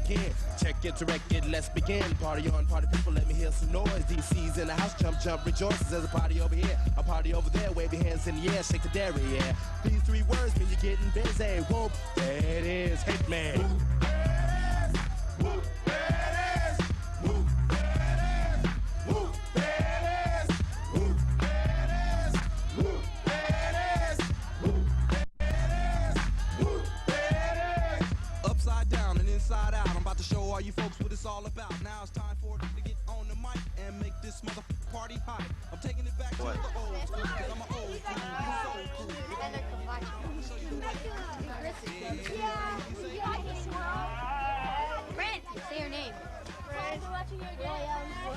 again. Check it to wreck it, let's begin. Party on, party people, let me hear some noise. DC's in the house, jump, jump, rejoices. There's a party over here, a party over there. Wave your hands in the air, shake the dairy, yeah. These three words mean you're getting busy. Whoop, there it is, hit me. Whoop, there it is. Whoop, there it is. Whoop, there it is. Whoop, there it is. Whoop, there it is. Whoop, there it is. Whoop, there it is. Upside down and inside out. I'm about to show all you folks what it's all about. Now it's time for it to get on the mic and make this motherfucking party hot. I'm taking it back to the old school, 'cause I'm an old school. So cool. Brent, say your name. Brent. I'm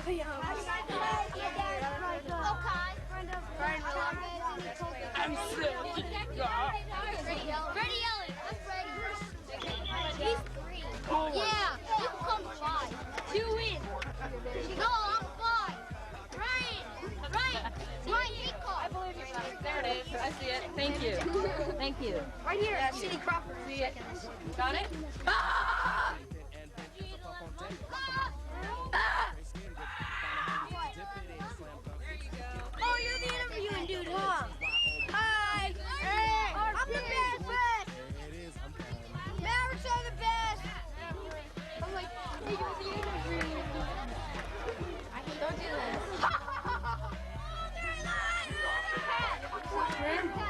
Freddie Ellen. I'm Freddie. He's 3. Yeah, you can come 5. 2 wins. No, I'm 5. Ryan, I believe you, buddy. There it is. I see it. Thank you. Thank you. Right here, City Crawford. See it. Got it? Ah! Ah! Oh, you're the interviewing dude, huh? Hi. Hey, I'm the best, man. Mavericks are the best. I'm like, hey, you're the interviewing dude. Don't do this.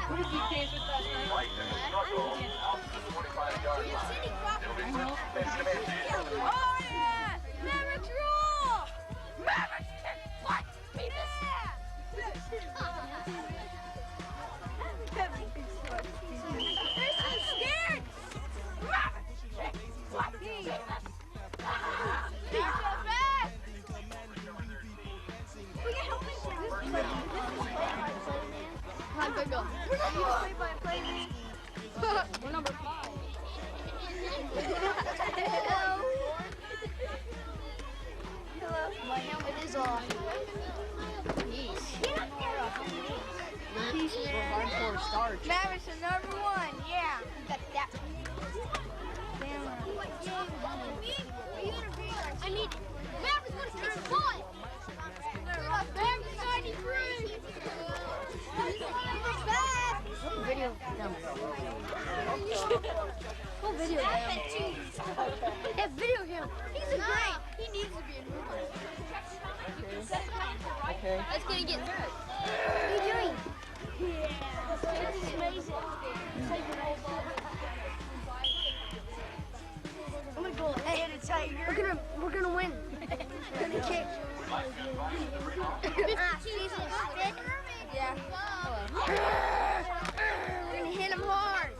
What did you change with last night? Oh, yeah. Mavericks rule. Mavericks kick butt, Venus! They're so scared. Mavericks kick butt, Venus! They're so fast. We can help each other. Time to go. We're number 5. Hello. Hello. My helmet is off. Peace, man. Hardcore starch. Mavericks are number 1. Yeah. Got that. I need Mavericks want to kick butt. Mavericks 93. Video them. Oh, video him. Yeah, video him. He's a great. He needs to be a movie. Okay. Let's get hurt. What are you doing? Yeah. This is amazing. I'm gonna go ahead and tiger. We're gonna win. We're gonna kick. Yeah. We're gonna hit him hard.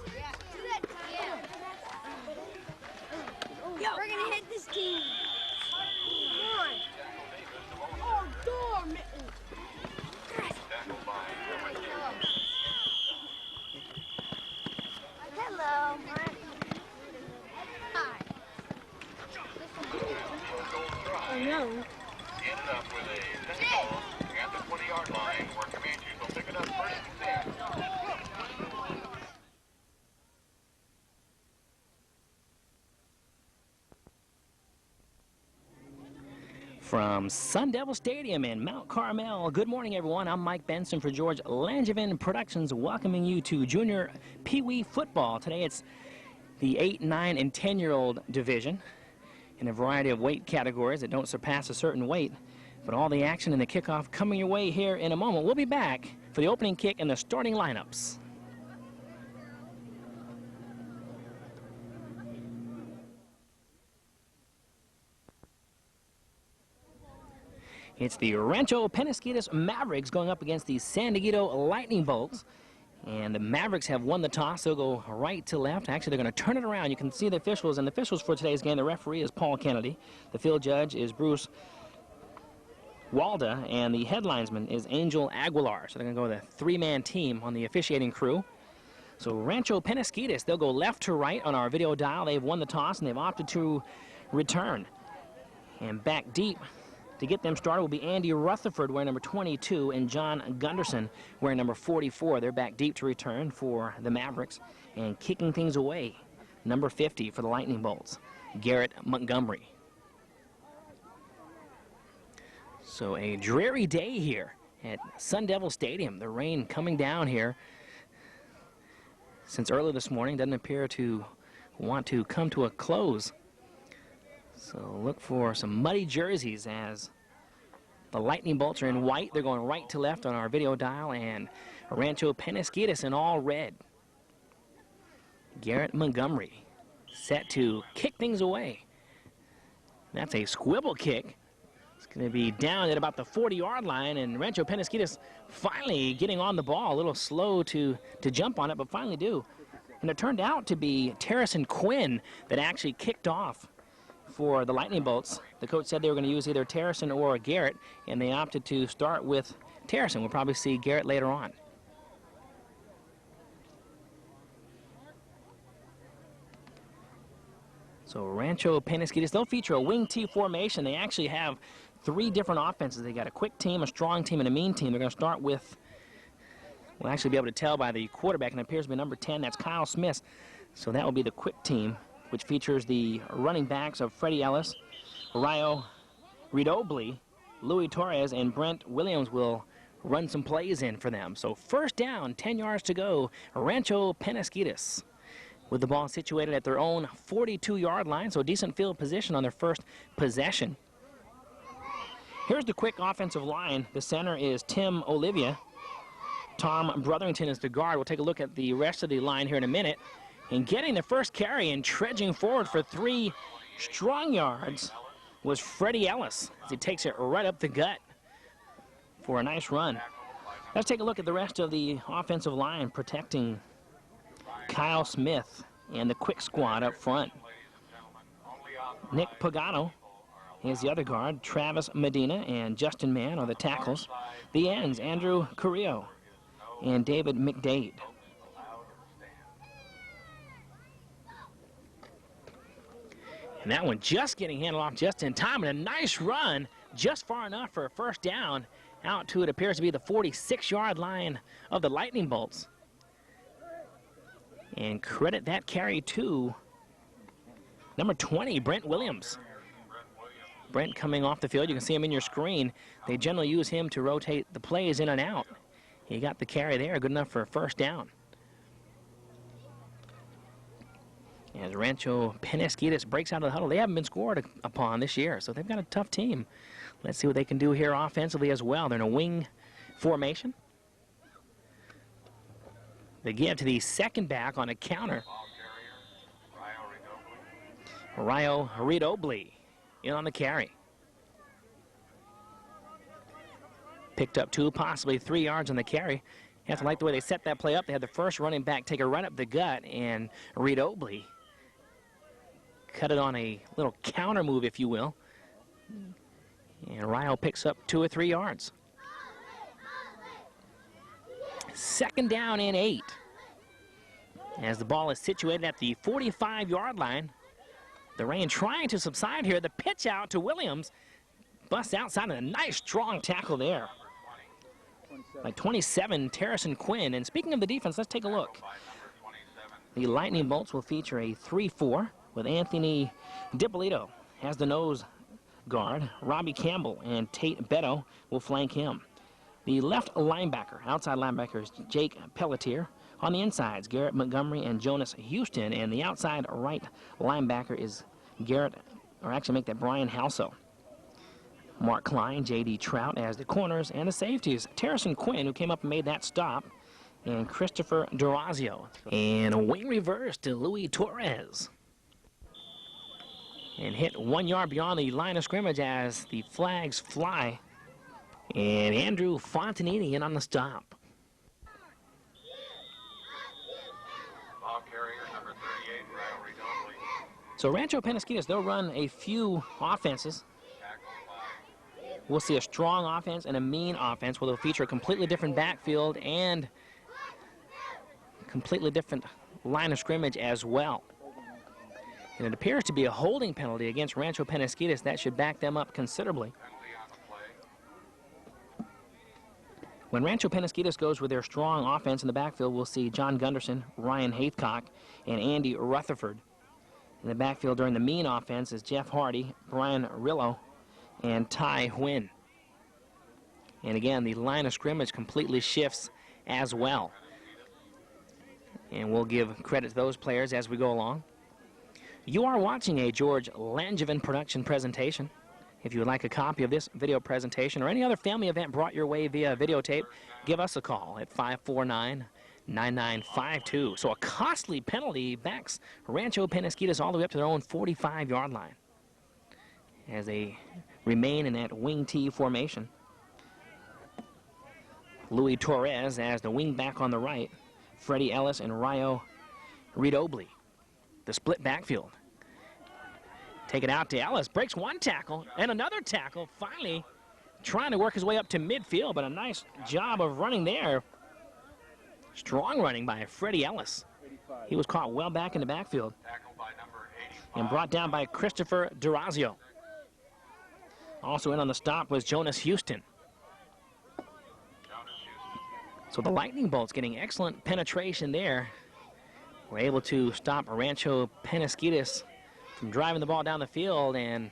We're gonna hit this team. Come on. Oh, darn it. Hello. Hi. Oh no. Ended up with a 10 ball at the 20-yard line where Comanches will pick it up first and 10. From Sun Devil Stadium in Mount Carmel, good morning, everyone. I'm Mike Benson for George Langevin Productions, welcoming you to Junior Pee Wee football. Today it's the 8, 9, and 10-year-old division in a variety of weight categories that don't surpass a certain weight. But all the action and the kickoff coming your way here in a moment. We'll be back for the opening kick and the starting lineups. It's the Rancho Penasquitos Mavericks going up against the San Dieguito Lightning Bolts. And the Mavericks have won the toss. They'll go right to left. Actually, they're going to turn it around. You can see the officials. And the officials for today's game, the referee is Paul Kennedy. The field judge is Bruce Walda. And the headlinesman is Angel Aguilar. So they're going to go with a 3-man team on the officiating crew. So Rancho Penasquitos, they'll go left to right on our video dial. They've won the toss, and they've opted to return. And back deep to get them started will be Andy Rutherford wearing number 22 and John Gunderson wearing number 44. They're back deep to return for the Mavericks. And kicking things away, number 50 for the Lightning Bolts. Garrett Montgomery. So a dreary day here at Sun Devil Stadium. The rain coming down here since early this morning. Doesn't appear to want to come to a close. So look for some muddy jerseys as the Lightning Bolts are in white. They're going right to left on our video dial, and Rancho Penasquitos in all red. Garrett Montgomery set to kick things away. That's a swivel kick. It's going to be down at about the 40-yard line, and Rancho Penasquitos finally getting on the ball. A little slow to jump on it, but finally do. And it turned out to be Terracin Quinn that actually kicked off for the Lightning Bolts. The coach said they were going to use either Terracin or Garrett, and they opted to start with Terracin. We'll probably see Garrett later on. So Rancho Penasquitos, they'll feature a wing T formation. They actually have 3 different offenses. They got a quick team, a strong team, and a mean team. They're going to start with, we'll actually be able to tell by the quarterback, and it appears to be number 10. That's Kyle Smith. So that will be the quick team, which features the running backs of Freddie Ellis, Rayo Ridoble, Louis Torres, and Brent Williams will run some plays in for them. So first down, 10 yards to go, Rancho Penasquitos, with the ball situated at their own 42-yard line, so decent field position on their first possession. Here's the quick offensive line. The center is Tim Olivia. Tom Brotherington is the guard. We'll take a look at the rest of the line here in a minute. And getting the first carry and trudging forward for 3 strong yards was Freddie Ellis, as he takes it right up the gut for a nice run. Let's take a look at the rest of the offensive line protecting Kyle Smith and the quick squad up front. Nick Pagano is the other guard. Travis Medina and Justin Mann are the tackles. The ends, Andrew Carrillo and David McDade. And that one just getting handled off just in time, and a nice run, just far enough for a first down, out to it appears to be the 46-yard line of the Lightning Bolts. And credit that carry to number 20, Brent Williams. Brent coming off the field. You can see him in your screen. They generally use him to rotate the plays in and out. He got the carry there, good enough for a first down. As Rancho Penasquitos breaks out of the huddle, they haven't been scored upon this year, so they've got a tough team. Let's see what they can do here offensively as well. They're in a wing formation. They give to the second back on a counter. Rayo Ridoble in on the carry. Picked up 2, possibly 3 yards on the carry. You have to like the way they set that play up. They had the first running back take a run up the gut, and Ridoble cut it on a little counter move, if you will. And Rayo picks up 2 or 3 yards. Second down and 8. As the ball is situated at the 45-yard line. The rain trying to subside here. The pitch out to Williams. Busts outside, and a nice strong tackle there. By 27, Terracin Quinn. And speaking of the defense, let's take a look. The Lightning Bolts will feature a 3-4 with Anthony DiPolito as the nose guard. Robbie Campbell and Tate Beto will flank him. The left linebacker, outside linebacker, is Jake Pelletier. On the insides, Garrett Montgomery and Jonas Houston. And the outside right linebacker is Brian Halso. Mark Klein, J.D. Trout as the corners, and the safeties, Terracin Quinn, who came up and made that stop, and Christopher Durazio. And a wing reverse to Louis Torres. And hit 1 yard beyond the line of scrimmage as the flags fly. And Andrew Fontanini in on the stop. Ball carrier number 38, Rayo Ridoble. So Rancho Penasquitos, they'll run a few offenses. We'll see a strong offense and a mean offense where they'll feature a completely different backfield and completely different line of scrimmage as well. And it appears to be a holding penalty against Rancho Penasquitos. That should back them up considerably. When Rancho Penasquitos goes with their strong offense in the backfield, we'll see John Gunderson, Ryan Haithcock, and Andy Rutherford. In the backfield during the mean offense is Jeff Hardy, Brian Rillo, and Ty Huynh. And again, the line of scrimmage completely shifts as well. And we'll give credit to those players as we go along. You are watching a George Langevin production presentation. If you would like a copy of this video presentation or any other family event brought your way via videotape, give us a call at 549-9952. So a costly penalty backs Rancho Penasquitos all the way up to their own 45-yard line as they remain in that wing T formation. Louis Torres as the wing back on the right. Freddie Ellis and Ryo Ridoble. The split backfield. Take it out to Ellis. Breaks one tackle and another tackle. Finally trying to work his way up to midfield, but a nice job of running there. Strong running by Freddie Ellis. He was caught well back in the backfield and brought down by Christopher Durazio. Also in on the stop was Jonas Houston. So the Lightning Bolts getting excellent penetration there. We're able to stop Rancho Penasquitos from driving the ball down the field, and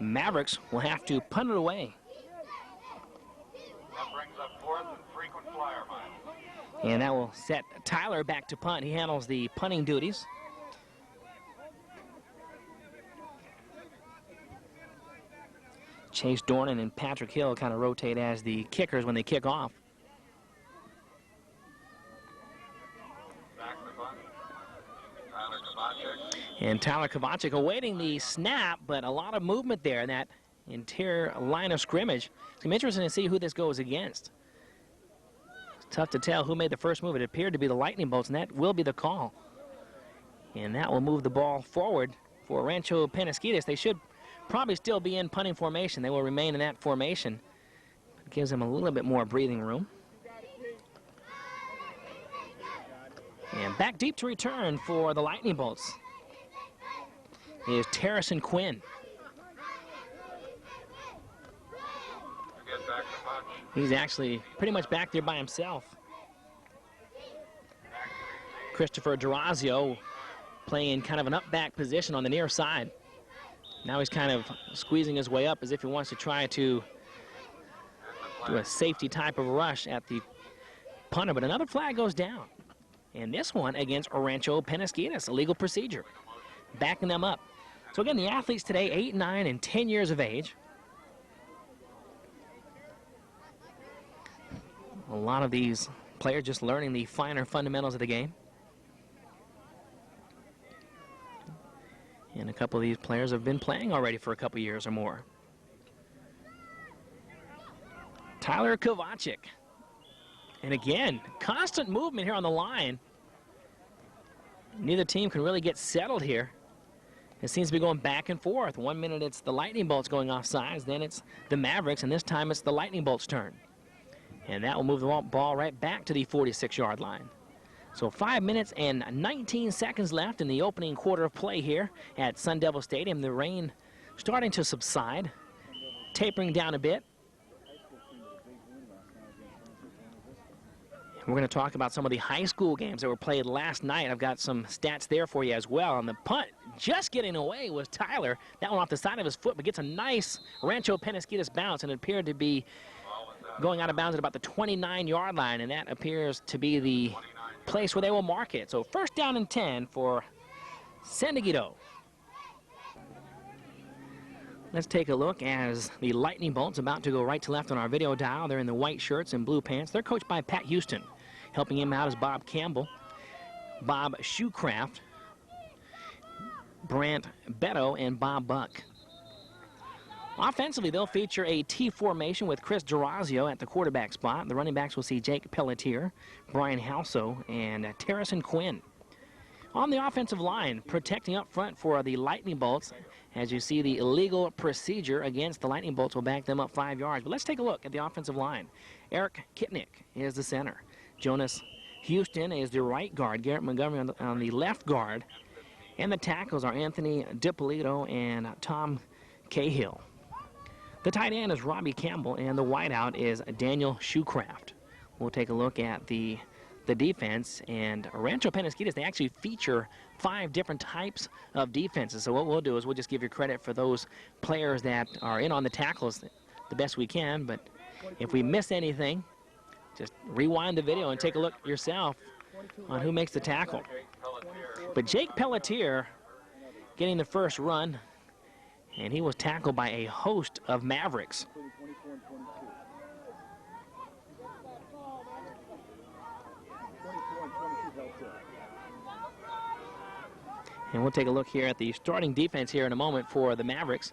Mavericks will have to punt it away. That brings up 4th and frequent flyer mile. And that will set Tyler back to punt. He handles the punting duties. Chase Dornan and Patrick Hill kind of rotate as the kickers when they kick off. Back to the bunt. Tyler Kovacic. And Tyler Kovacic awaiting the snap, but a lot of movement there in that interior line of scrimmage. It's going to be interesting to see who this goes against. It's tough to tell who made the first move. It appeared to be the Lightning Bolts, and that will be the call. And that will move the ball forward for Rancho Penasquitos. They should probably still be in punting formation. They will remain in that formation. It gives them a little bit more breathing room. And back deep to return for the Lightning Bolts is Terrison Quinn. Again, back to punch. He's actually pretty much back there by himself. Christopher Durazio playing kind of an up-back position on the near side. Now he's kind of squeezing his way up as if he wants to try to do a safety type of rush at the punter, but another flag goes down. And this one against Rancho Penasquitos, a legal procedure, backing them up. So again, the athletes today, 8, 9, and 10 years of age. A lot of these players just learning the finer fundamentals of the game. And a couple of these players have been playing already for a couple years or more. Tyler Kovacic. And again, constant movement here on the line. Neither team can really get settled here. It seems to be going back and forth. 1 minute it's the Lightning Bolts going off sides, then it's the Mavericks, and this time it's the Lightning Bolts' turn. And that will move the ball right back to the 46-yard line. So 5 minutes and 19 seconds left in the opening quarter of play here at Sun Devil Stadium. The rain starting to subside, tapering down a bit. We're going to talk about some of the high school games that were played last night. I've got some stats there for you as well. And the punt just getting away was Tyler. That one off the side of his foot, but gets a nice Rancho Penasquitos bounce, and it appeared to be going out of bounds at about the 29-yard line, and that appears to be the place where they will mark it. So first down and 10 for San Dieguito. Let's take a look as the Lightning Bolts about to go right to left on our video dial. They're in the white shirts and blue pants. They're coached by Pat Houston. Helping him out is Bob Campbell, Bob Shoecraft, Brant Beto, and Bob Buck. Offensively, they'll feature a T formation with Chris Durazio at the quarterback spot. The running backs will see Jake Pelletier, Brian Halso, and Terrison Quinn. On the offensive line, protecting up front for the Lightning Bolts, as you see the illegal procedure against the Lightning Bolts will back them up 5 yards. But let's take a look at the offensive line. Eric Kitnick is the center. Jonas Houston is the right guard. Garrett Montgomery on the left guard. And the tackles are Anthony DiPolito and Tom Cahill. The tight end is Robbie Campbell, and the wideout is Daniel Shoecraft. We'll take a look at the the defense. And Rancho Penasquitos, they actually feature 5 different types of defenses. So what we'll do is we'll just give you credit for those players that are in on the tackles the best we can. But if we miss anything, just rewind the video and take a look yourself on who makes the tackle. But Jake Pelletier getting the first run, and he was tackled by a host of Mavericks. And we'll take a look here at the starting defense here in a moment for the Mavericks.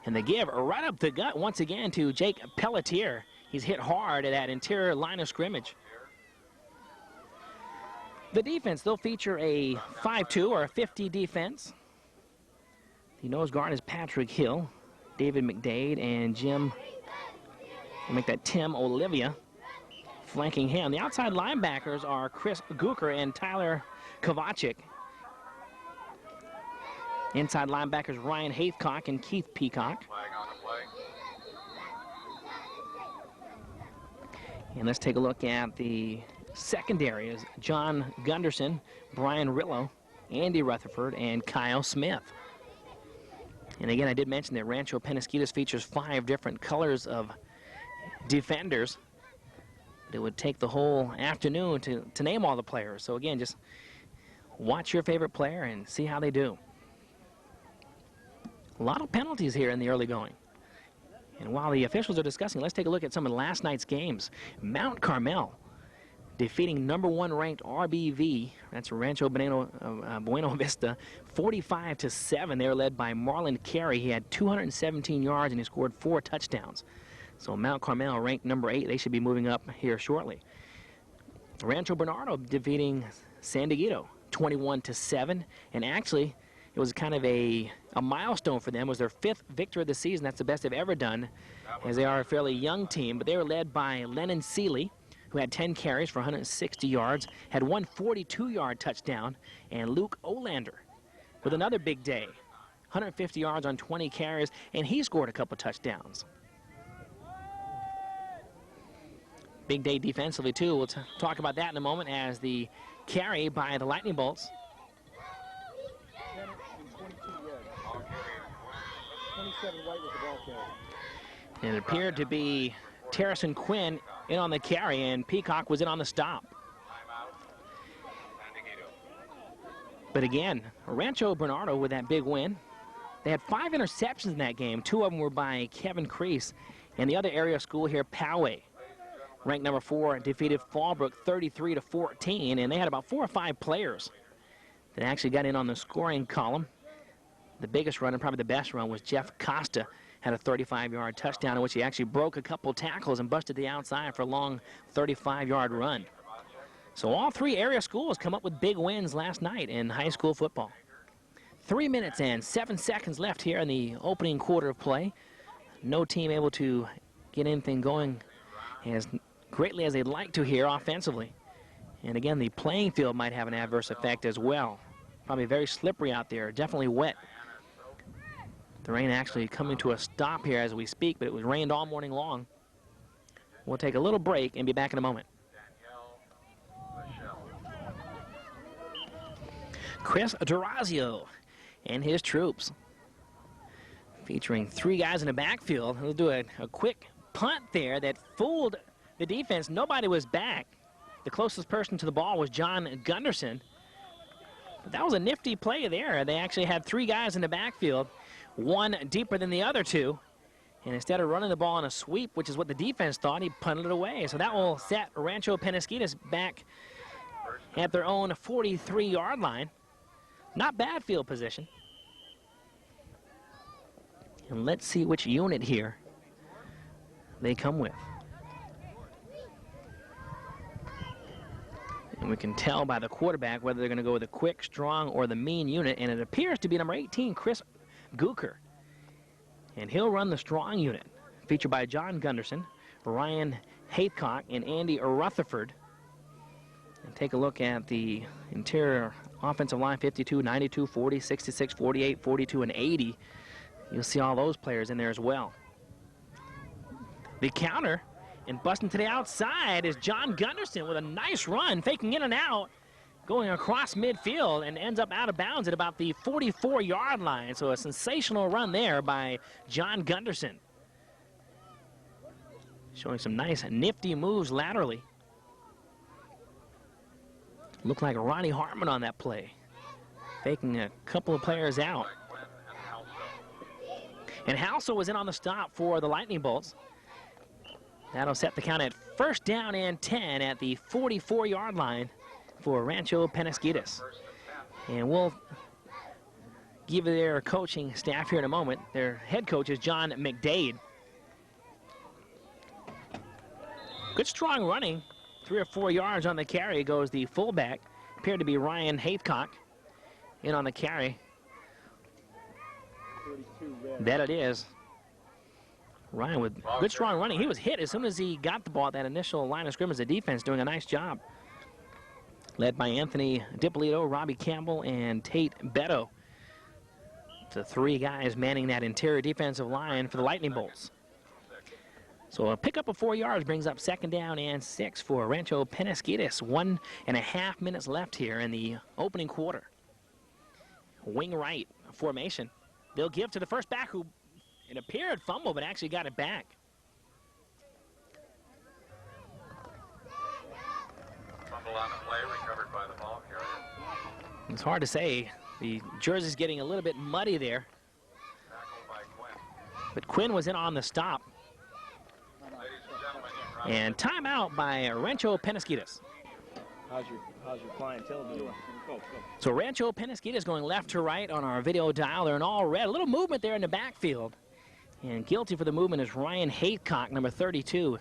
And they give right up the gut once again to Jake Pelletier. He's hit hard at that interior line of scrimmage. The defense, they'll feature a 5-2 or a 50 defense. The nose guard is Patrick Hill, David McDade, and we'll make that Tim Olivia flanking him. The outside linebackers are Chris Gooker and Tyler Kovacic. Inside linebackers Ryan Haithcock and Keith Peacock. And let's take a look at the secondary is John Gunderson, Brian Rillo, Andy Rutherford, and Kyle Smith. And again, I did mention that Rancho Penasquitos features 5 different colors of defenders. It would take the whole afternoon to name all the players. So again, just watch your favorite player and see how they do. A lot of penalties here in the early going. And while the officials are discussing, let's take a look at some of last night's games. Mount Carmel defeating #1 ranked RBV, that's Rancho Bueno Vista, 45-7. They were led by Marlon Carey. He had 217 yards and he scored 4 touchdowns. So Mount Carmel ranked #8. They should be moving up here shortly. Rancho Bernardo defeating San Dieguito 21-7. And actually, it was kind of a milestone for them. It was their 5th victory of the season. That's the best they've ever done, as they are a fairly young team. But they were led by Lennon Seeley, who had 10 carries for 160 yards, had 1 42-yard touchdown, and Luke Olander with another big day, 150 yards on 20 carries, and he scored a couple touchdowns. Big day defensively, too. We'll talk about that in a moment as the carry by the Lightning Bolts. 27 right with the ball carry. And it appeared to be Terrison Quinn in on the carry, and Peacock was in on the stop. But again, Rancho Bernardo with that big win. They had 5 interceptions in that game. 2 of them were by Kevin Crease. And the other area school here, Poway, ranked #4, defeated Fallbrook 33-14. And they had about 4 or 5 players that actually got in on the scoring column. The biggest run, and probably the best run, was Jeff Costa. Had a 35-yard touchdown in which he actually broke a couple tackles and busted the outside for a long 35-yard run. So all 3 area schools come up with big wins last night in high school football. 3 minutes and 7 seconds left here in the opening quarter of play. No team able to get anything going as greatly as they'd like to here offensively. And again, the playing field might have an adverse effect as well. Probably very slippery out there, definitely wet. The rain actually coming to a stop here as we speak, but it was rained all morning long. We'll take a little break and be back in a moment. Chris Durazio and his troops, featuring 3 guys in the backfield. He'll do a quick punt there that fooled the defense. Nobody was back. The closest person to the ball was John Gunderson. But that was a nifty play there. They actually had 3 guys in the backfield, one deeper than the other 2. And instead of running the ball on a sweep, which is what the defense thought, he punted it away. So that will set Rancho Penasquitos back at their own 43-yard line. Not bad field position. And let's see which unit here they come with. And we can tell by the quarterback whether they're going to go with the quick, strong, or the mean unit. And it appears to be number 18, Chris Gooker. And he'll run the strong unit, featured by John Gunderson, Ryan Haithcock, and Andy Rutherford. And take a look at the interior offensive line, 52, 92, 40, 66, 48, 42, and 80. You'll see all those players in there as well. The counter And busting to the outside is John Gunderson with a nice run, faking in and out, going across midfield and ends up out of bounds at about the 44-yard line. So a sensational run there by John Gunderson. Showing some nice nifty moves laterally. Looked like Ronnie Hartman on that play, faking a couple of players out. And Halsell was in on the stop for the Lightning Bolts. That'll set the count at 1st down and 10 at the 44-yard line for Rancho Penasquitos. And we'll give their coaching staff here in a moment. Their head coach is John McDade. Good strong running. 3 or 4 yards on the carry goes the fullback. Appeared to be Ryan Haycock in on the carry. That it is. Ryan with good strong running. He was hit as soon as he got the ball at that initial line of scrimmage. The defense doing a nice job. Led by Anthony DiPolito, Robbie Campbell, and Tate Beto. The 3 guys manning that interior defensive line for the Lightning Bolts. So a pickup of 4 yards brings up 2nd down and 6 for Rancho Penasquitos. 1.5 minutes left here in the opening quarter. Wing right formation. They'll give to the first back who it appeared fumbled but actually got it back. Fumble on the play, recovered by the ball carrier. It's hard to say. The jersey's getting a little bit muddy there. Tackled by Quinn. But Quinn was in on the stop. Ladies and gentlemen, And timeout by Rancho Penasquitos. How's your clientele doing? Go. So Rancho Penasquitos going left to right on our video dial. They're in all red. A little movement there in the backfield. And guilty for the movement is Ryan Haycock, number 32,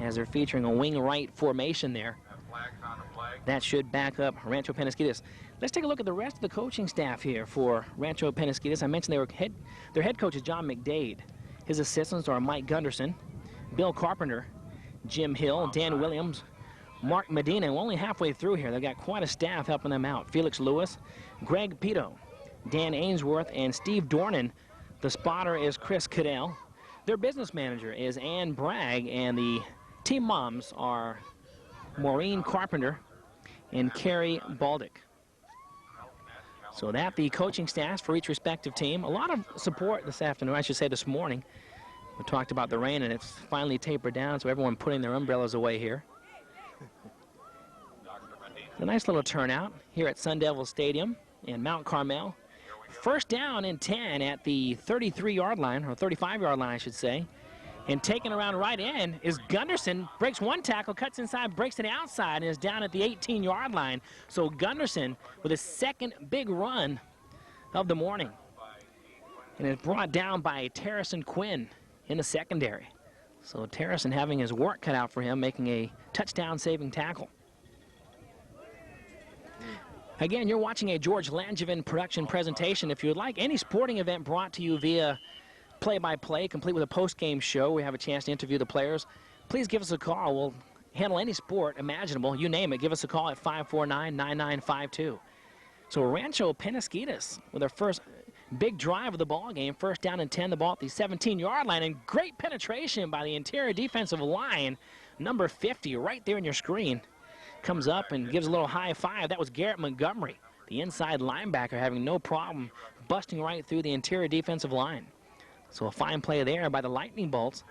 as they're featuring a wing right formation there. flags on the flag. That should back up Rancho Penasquitos. Let's take a look at the rest of the coaching staff here for Rancho Penasquitos. I mentioned their head coach is John McDade. His assistants are Mike Gunderson, Bill Carpenter, Jim Hill, Dan Williams, Mark Medina. We're only halfway through here. They've got quite a staff helping them out. Felix Lewis, Greg Pito, Dan Ainsworth, and Steve Dornan. The spotter is Chris Cadell. Their business manager is Ann Bragg, and the team moms are Maureen Carpenter and Carrie Baldick. So that the coaching staffs for each respective team. A lot of support this afternoon, I should say this morning. We talked about the rain, and it's finally tapered down, so everyone putting their umbrellas away here. A nice little turnout here at Sun Devil Stadium in Mount Carmel. First down and 10 at the 33-yard line, or 35-yard line, I should say. And taking around right in is Gunderson. Breaks one tackle, cuts inside, breaks to the outside, and is down at the 18-yard line. So Gunderson with his second big run of the morning. And it's brought down by Terrison Quinn in the secondary. So Terrison having his work cut out for him, making a touchdown-saving tackle. Again, you're watching a George Langevin production presentation. If you would like any sporting event brought to you via play-by-play, complete with a post-game show, we have a chance to interview the players, please give us a call. We'll handle any sport imaginable. You name it. Give us a call at 549-9952. So Rancho Penasquitos with their first big drive of the ball game. First down and 10, the ball at the 17-yard line, and great penetration by the interior defensive line. Number 50 right there on your screen. Comes up and gives a little high five. That was Garrett Montgomery, the inside linebacker, having no problem busting right through the interior defensive line. So a fine play there by the Lightning Bolts,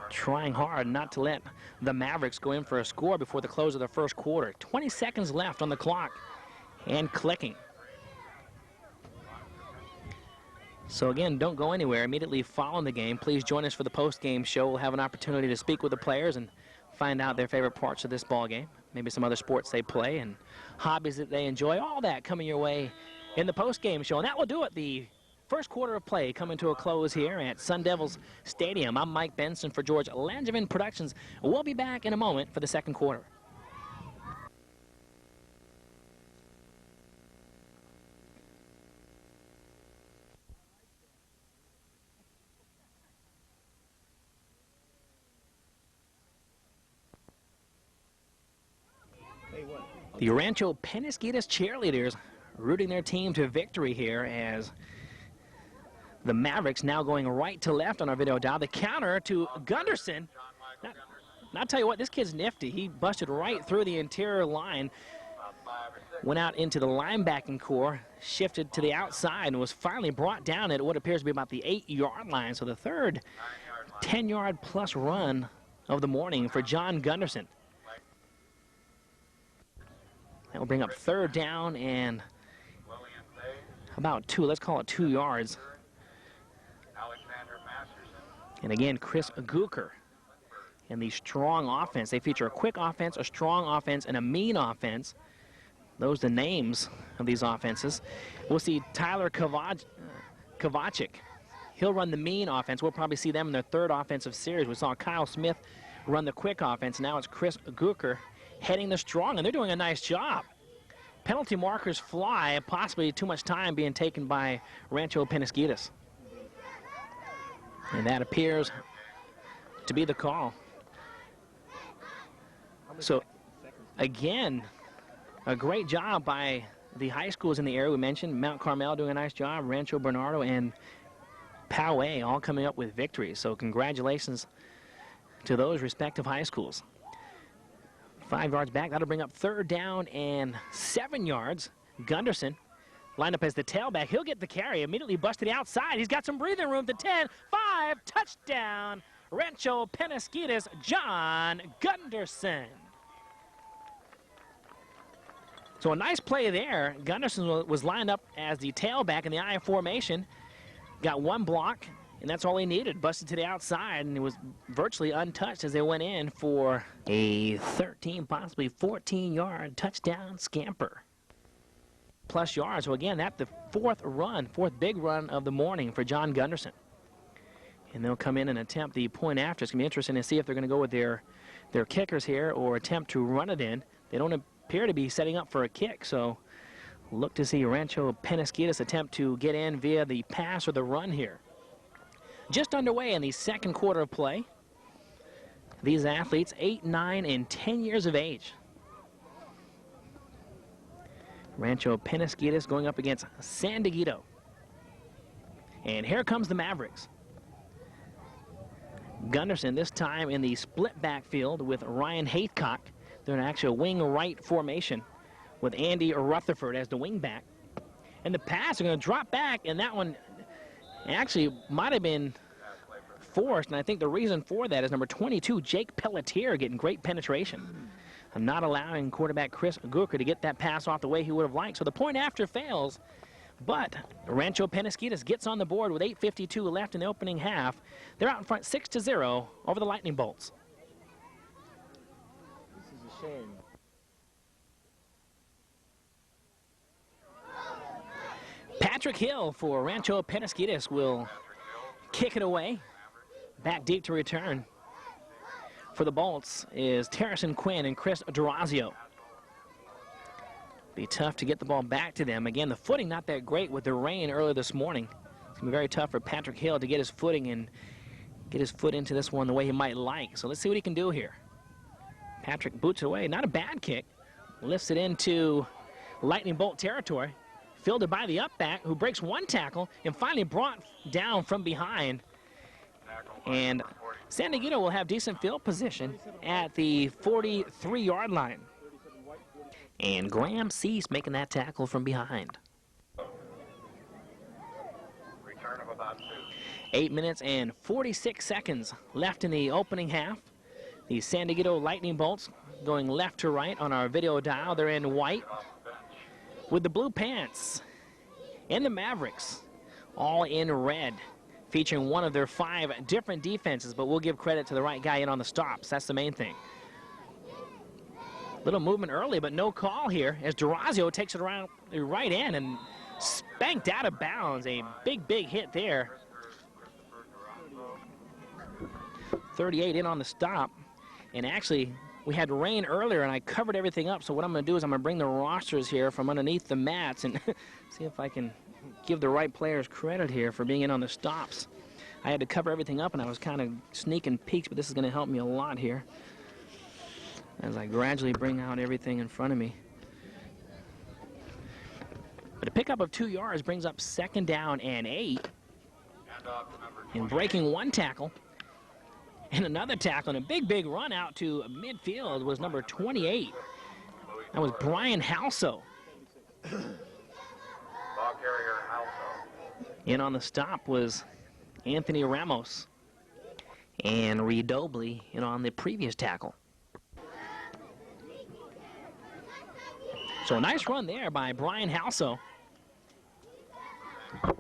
trying hard not to let the Mavericks go in for a score before the close of the first quarter. 20 seconds left on the clock and clicking. So again, don't go anywhere. Immediately following the game, please join us for the post-game show. We'll have an opportunity to speak with the players and find out their favorite parts of this ball game, maybe some other sports they play and hobbies that they enjoy. All that coming your way in the post-game show. And that will do it. The first quarter of play coming to a close here at Sun Devils Stadium. I'm Mike Benson for George Langevin Productions. We'll be back in a moment for the second quarter. The Rancho Penasquitos cheerleaders rooting their team to victory here as the Mavericks now going right to left on our video dial. The counter to Gunderson, Now, I'll tell you what, this kid's nifty. He busted right through the interior line, went out into the linebacking core, shifted to the outside, and was finally brought down at what appears to be about the 8-yard line. So the third 10-yard plus run of the morning for John Gunderson. That will bring up third down and about 2, let's call it 2 yards. And again, Chris Gooker and the strong offense. They feature a quick offense, a strong offense, and a mean offense. Those are the names of these offenses. We'll see Tyler Kovacic. He'll run the mean offense. We'll probably see them in their third offensive series. We saw Kyle Smith run the quick offense. Now it's Chris Gooker heading the strong, and they're doing a nice job. Penalty markers fly, possibly too much time being taken by Rancho Penasquitos. And that appears to be the call. So, again, a great job by the high schools in the area. We mentioned Mount Carmel doing a nice job, Rancho Bernardo and Poway all coming up with victories. So congratulations to those respective high schools. 5 yards back, that'll bring up third down and 7 yards. Gunderson lined up as the tailback. He'll get the carry, immediately bust to the outside. He's got some breathing room to 10, 5, touchdown. Rancho Penasquitos, John Gunderson. So a nice play there. Gunderson was lined up as the tailback in the I formation. Got one block, and that's all he needed. Busted to the outside, and it was virtually untouched as they went in for a 13, possibly 14-yard touchdown scamper. Plus yards. So again, that's the fourth big run of the morning for John Gunderson. And they'll come in and attempt the point after. It's going to be interesting to see if they're going to go with their kickers here or attempt to run it in. They don't appear to be setting up for a kick, so look to see Rancho Penasquitos attempt to get in via the pass or the run here. Just underway in the second quarter of play. These athletes, 8, 9, and 10 years of age. Rancho Penasquitos going up against San Dieguito. And here comes the Mavericks. Gunderson this time in the split backfield with Ryan Haycock. They're in actually a wing right formation with Andy Rutherford as the wing back. And the pass are going to drop back, and that one actually might have been forced, and I think the reason for that is number 22, Jake Pelletier, getting great penetration. And not allowing quarterback Chris Gooker to get that pass off the way he would have liked. So the point after fails, but Rancho Penasquitos gets on the board with 8:52 left in the opening half. They're out in front 6-0 over the Lightning Bolts. This is a shame. Patrick Hill for Rancho Penasquitos will kick it away. Back deep to return for the Bolts is Terrison Quinn and Chris Durazio. Be tough to get the ball back to them. Again, the footing not that great with the rain earlier this morning. It's going to be very tough for Patrick Hill to get his footing and get his foot into this one the way he might like. So let's see what he can do here. Patrick boots it away. Not a bad kick. Lifts it into Lightning Bolt territory. Fielded by the up back, who breaks one tackle and finally brought down from behind. And San Dieguito will have decent field position at the 43-yard line. And Graham Cease making that tackle from behind. Return of about 2. 8 minutes and 46 seconds left in the opening half. The San Dieguito Lightning Bolts going left to right on our video dial. They're in white with the blue pants. And the Mavericks all in red, featuring one of their 5 different defenses, but we'll give credit to the right guy in on the stops. That's the main thing. Little movement early, but no call here as Durazio takes it around the right end and spanked out of bounds. A big, big hit there. 38 in on the stop. And actually, we had rain earlier, and I covered everything up. So what I'm going to do is I'm going to bring the rosters here from underneath the mats and see if I can give the right players credit here for being in on the stops. I had to cover everything up, and I was kind of sneaking peeks, but this is going to help me a lot here as I gradually bring out everything in front of me. But a pickup of 2 yards brings up 2nd down and 8. And breaking one tackle And another tackle and a big run out to midfield was number 28. That was Brian Halso. Ball carrier Halso. In on the stop was Anthony Ramos. And Redobley in on the previous tackle. So a nice run there by Brian Halso.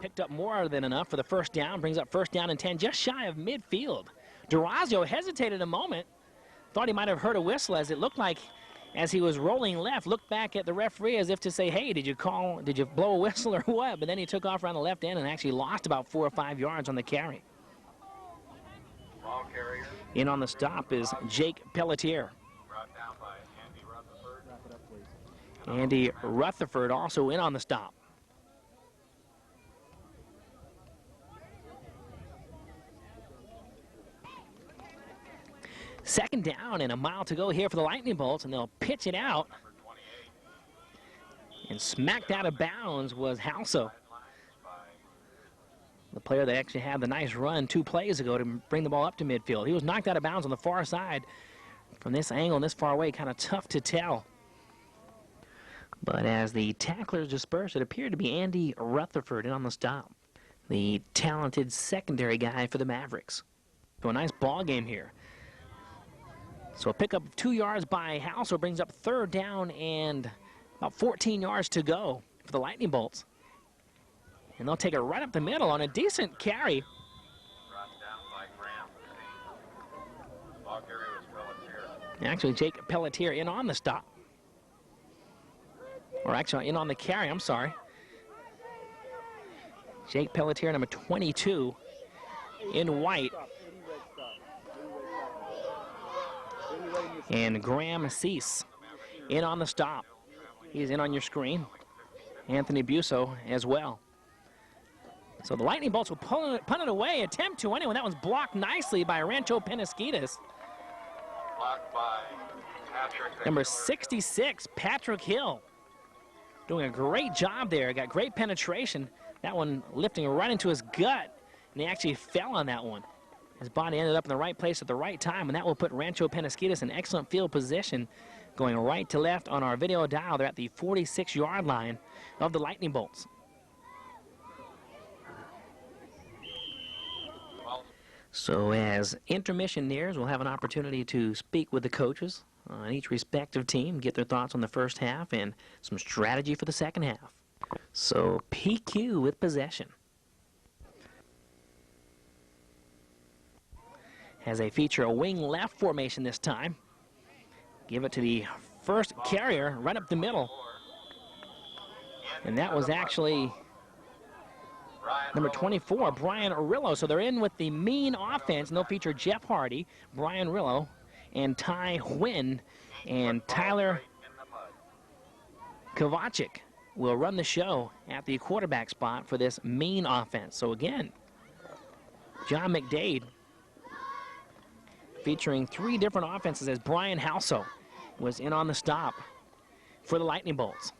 Picked up more than enough for the first down. Brings up first down and 10, just shy of midfield. Durazio hesitated a moment. Thought he might have heard a whistle as it looked like as he was rolling left, looked back at the referee as if to say, hey, did you blow a whistle or what? But then he took off around the left end and actually lost about 4 or 5 yards on the carry. Ball carrier. In on the stop is Jake Pelletier. Brought down by Andy Rutherford. Wrap it up, please. Andy Rutherford also in on the stop. Second down and a mile to go here for the Lightning Bolts, and they'll pitch it out. And smacked out of bounds was Halso, the player that actually had the nice run 2 plays ago to bring the ball up to midfield. He was knocked out of bounds on the far side. From this angle and this far away, kind of tough to tell. But as the tacklers dispersed, it appeared to be Andy Rutherford in on the stop, the talented secondary guy for the Mavericks. So a nice ball game here. So a pickup of 2 yards by Halso brings up third down and about 14 yards to go for the Lightning Bolts. And they'll take it right up the middle on a decent carry. Brought down by Graham. Ball carrier was Pelletier. Actually, Jake Pelletier in on the stop. Or actually, in on the carry, I'm sorry. Jake Pelletier, number 22, in white. And Graham Cease in on the stop. He's in on your screen. Anthony Busso as well. So the Lightning Bolts will punt it away, attempt to anyway. That was blocked nicely by Rancho Penasquitos. Blocked by Patrick. Number 66, Patrick Hill. Doing a great job there. Got great penetration. That one lifting right into his gut. And he actually fell on that one. His body ended up in the right place at the right time, and that will put Rancho Penasquitos in excellent field position, going right to left on our video dial. They're at the 46-yard line of the Lightning Bolts. So as intermission nears, we'll have an opportunity to speak with the coaches on each respective team, get their thoughts on the first half and some strategy for the second half. So PQ with possession. As they feature a wing left formation this time. Give it to the first carrier right up the middle. And that was actually number 24, Brian Arillo. So they're in with the mean offense, and they'll feature Jeff Hardy, Brian Arillo, and Ty Huynh, and Tyler Kovacic will run the show at the quarterback spot for this mean offense. So again, John McDade featuring 3 different offenses as Brian Halso was in on the stop for the Lightning Bolts.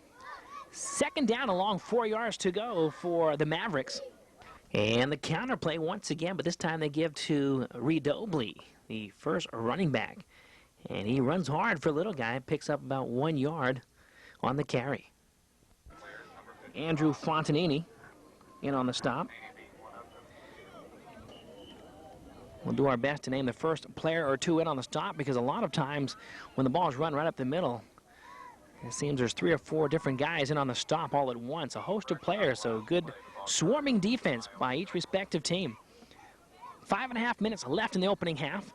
Second down along 4 yards to go for the Mavericks. And the counterplay once again, but this time they give to Redobley, the first running back. And he runs hard for a little guy, picks up about 1 yard on the carry. Andrew Fontanini in on the stop. We'll do our best to name the first player or 2 in on the stop, because a lot of times when the ball's run right up the middle, it seems there's 3 or 4 different guys in on the stop all at once. A host of players, so good swarming defense by each respective team. 5.5 minutes left in the opening half.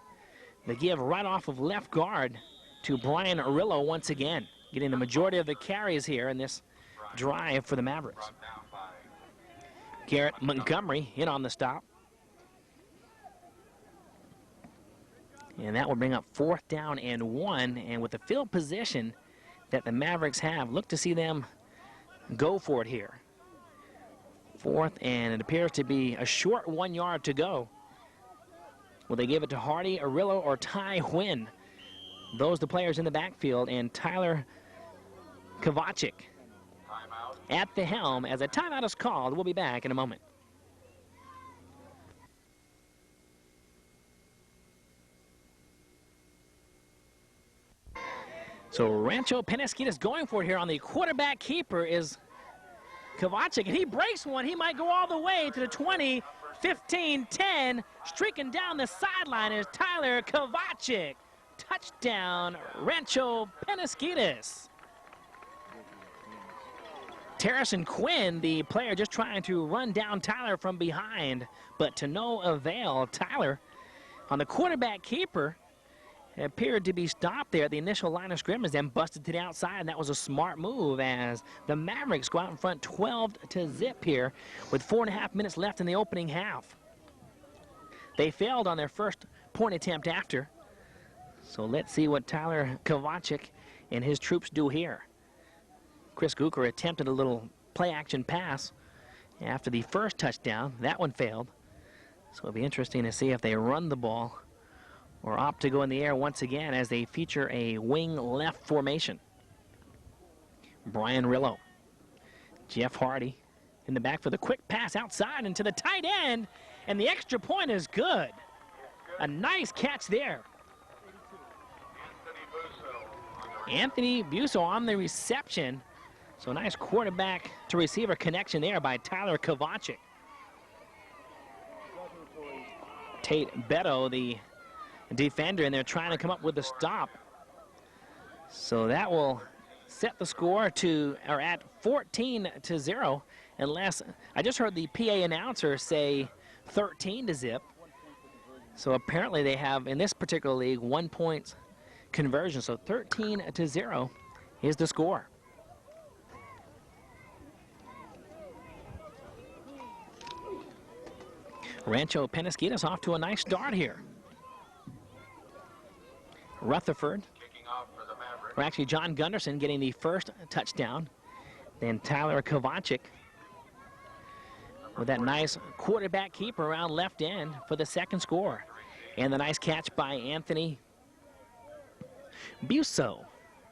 They give right off of left guard to Brian Arillo once again, getting the majority of the carries here in this drive for the Mavericks. Garrett Montgomery in on the stop. And that will bring up 4th down and 1. And with the field position that the Mavericks have, look to see them go for it here. 4th, and it appears to be a short 1 yard to go. Will they give it to Hardy, Arillo, or Ty Huynh? Those the players in the backfield, and Tyler Kovacic at the helm as a timeout is called. We'll be back in a moment. So Rancho Penasquitos going for it here on the quarterback keeper is Kovacic, and he breaks one. He might go all the way to the 20, 15, 10. Streaking down the sideline is Tyler Kovacic. Touchdown, Rancho Penasquitos. Terrison Quinn, the player, just trying to run down Tyler from behind, but to no avail. Tyler on the quarterback keeper appeared to be stopped there at the initial line of scrimmage, then busted to the outside, and that was a smart move as the Mavericks go out in front 12-0 here with 4.5 minutes left in the opening half. They failed on their first point attempt after. So let's see what Tyler Kovacic and his troops do here. Chris Guker attempted a little play-action pass after the first touchdown. That one failed. So it'll be interesting to see if they run the ball or opt to go in the air once again as they feature a wing left formation. Brian Rillo. Jeff Hardy in the back for the quick pass outside into the tight end, and the extra point is good. A nice catch there. Anthony Busso on the reception. So nice quarterback to receiver connection there by Tyler Kovacic. Tate Beto, the defender, and they're trying to come up with a stop. So that will set the score to, or at 14-0, unless, I just heard the PA announcer say 13-0. So apparently they have, in this particular league, 1 point conversion. So 13-0 is the score. Rancho Penasquitos off to a nice start here. Rutherford, or actually John Gunderson, getting the first touchdown. Then Tyler Kovacic with that nice quarterback keeper around left end for the second score. And the nice catch by Anthony Busso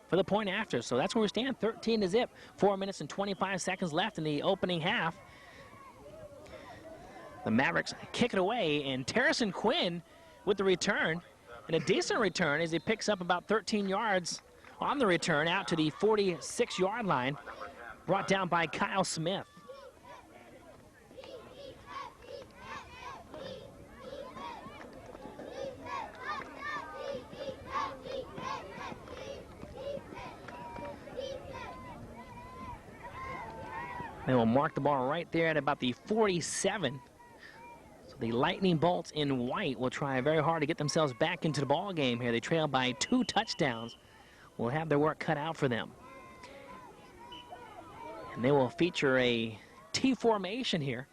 for the point after. So that's where we stand, 13-0. 4 minutes and 25 seconds left in the opening half. The Mavericks kick it away, and Terrison Quinn with the return, and a decent return as he picks up about 13 yards on the return out to the 46-yard line, brought down by Kyle Smith. They will mark the ball right there at about the 47. So the Lightning Bolts in white will try very hard to get themselves back into the ball game here. They trail by 2 touchdowns. Will have their work cut out for them. And they will feature a T formation here.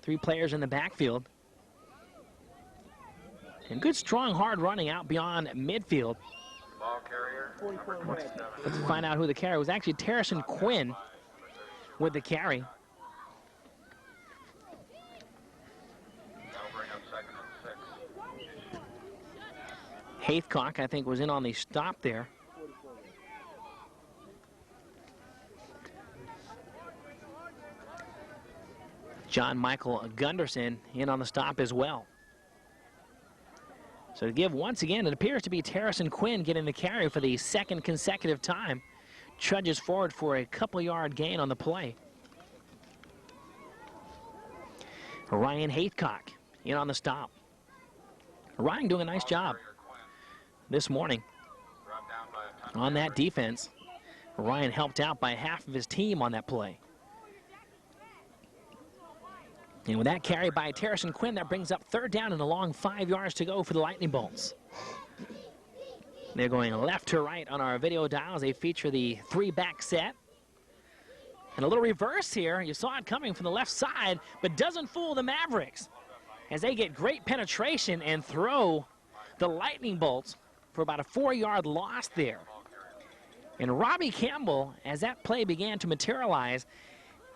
3 players in the backfield. And good, strong, hard running out beyond midfield. Ball carrier. Let's find out who the carrier was. Actually, Terrison Quinn with the carry. That'll bring up 2nd and 6. Haithcock, I think, was in on the stop there. John Michael Gunderson in on the stop as well. So to give once again, it appears to be Terrison Quinn getting the carry for the second consecutive time. Trudges forward for a couple-yard gain on the play. Ryan Haithcock in on the stop. Ryan doing a nice job this morning on that defense. Ryan helped out by half of his team on that play. And with that carry by Terrison Quinn, that brings up 3rd down and a long 5 yards to go for the Lightning Bolts. They're going left to right on our video dials. They feature the 3-back set. And a little reverse here. You saw it coming from the left side, but doesn't fool the Mavericks as they get great penetration and throw the Lightning Bolts for about a 4-yard loss there. And Robbie Campbell, as that play began to materialize,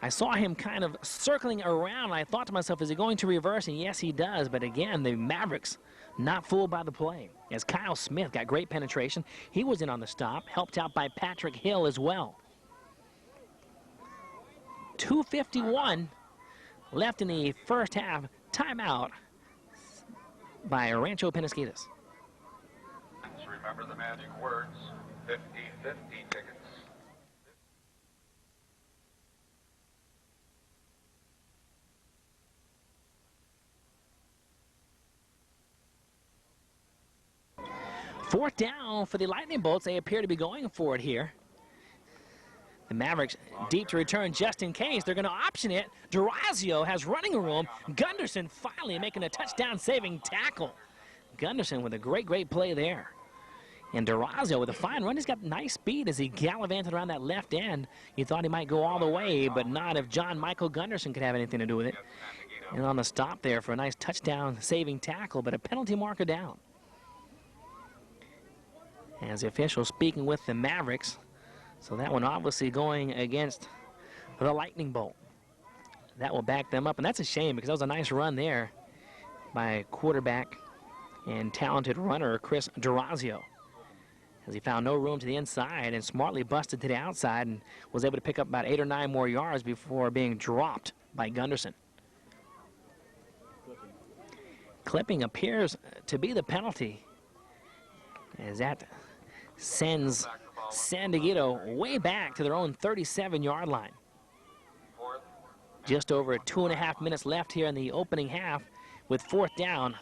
I saw him kind of circling around, and I thought to myself, is he going to reverse? And yes, he does. But again, the Mavericks not fooled by the play, as Kyle Smith got great penetration. He was in on the stop, helped out by Patrick Hill as well. 2:51 left in the first half. Timeout by Rancho Penasquitos. Remember the magic words. 50-50 tickets. Fourth down for the Lightning Bolts. They appear to be going for it here. The Mavericks deep to return just in case. They're going to option it. Durazio has running room. Gunderson finally making a touchdown-saving tackle. Gunderson with a great play there. And Durazio with a fine run. He's got nice speed as he gallivanted around that left end. You thought he might go all the way, but not if John Michael Gunderson could have anything to do with it. And on the stop there for a nice touchdown-saving tackle, but a penalty marker down. As the official speaking with the Mavericks. So that one obviously going against the Lightning Bolt. That will back them up, and that's a shame because that was a nice run there by quarterback and talented runner Chris Durazio, as he found no room to the inside and smartly busted to the outside and was able to pick up about 8 or 9 more yards before being dropped by Gunderson. Clipping appears to be the penalty, as that sends San Dieguito way back to their own 37-yard line. Just over 2.5 minutes left here in the opening half with fourth down.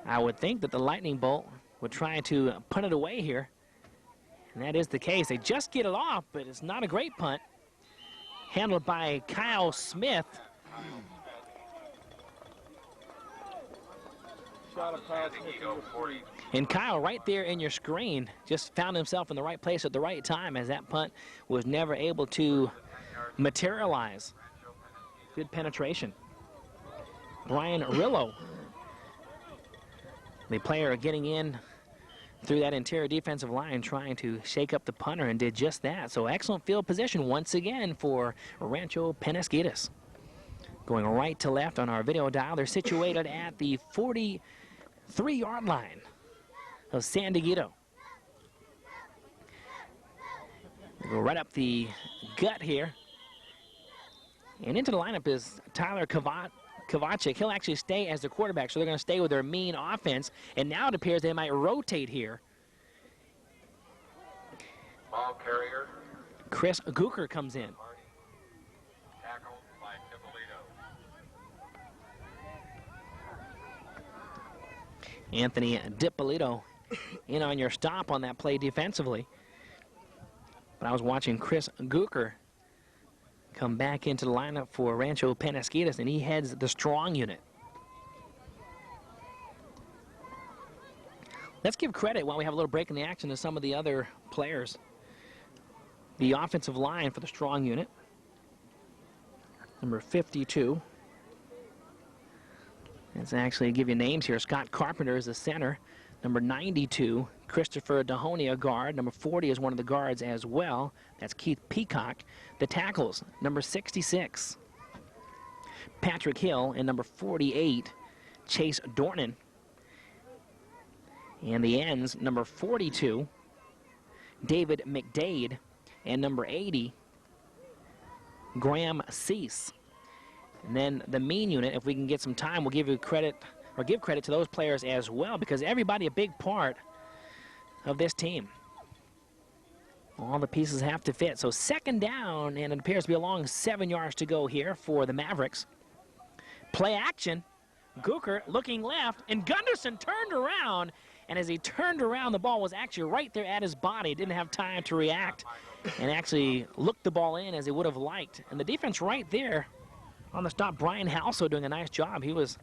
I would think that the Lightning Bolt would try to punt it away here, and that is the case. They just get it off, but it's not a great punt. Handled by Kyle Smith. And Kyle, right there in your screen, just found himself in the right place at the right time, as that punt was never able to materialize. Good penetration. Brian Rillo, the player getting in through that interior defensive line, trying to shake up the punter, and did just that. So excellent field position once again for Rancho Penasquitos. Going right to left on our video dial, they're situated at the 43-yard line of San Dieguito. Go right up the gut here. And into the lineup is Tyler Kovacic. He'll actually stay as the quarterback, so they're going to stay with their mean offense. And now it appears they might rotate here. Ball carrier. Chris Gooker comes in. Tackled by Dieguito. Anthony Dieguito in on your stop on that play defensively. But I was watching Chris Gooker come back into the lineup for Rancho Penasquitos, and he heads the strong unit. Let's give credit while we have a little break in the action to some of the other players. The offensive line for the strong unit, number 52. Let's actually give you names here. Scott Carpenter is the center. Number 92, Christopher Dahonia, guard. Number 40 is one of the guards as well. That's Keith Peacock. The tackles, number 66, Patrick Hill, and number 48, Chase Dornan. And the ends, number 42, David McDade, and number 80, Graham Cease. And then the mean unit, if we can get some time, we'll give you credit, or give credit to those players as well, because everybody a big part of this team. All the pieces have to fit. So second down, and it appears to be a long 7 yards to go here for the Mavericks. Play action. Gooker looking left, and Gunderson turned around, and as he turned around, the ball was actually right there at his body. Didn't have time to react and actually look the ball in as he would have liked. And the defense right there on the stop, Brian Halso doing a nice job. He was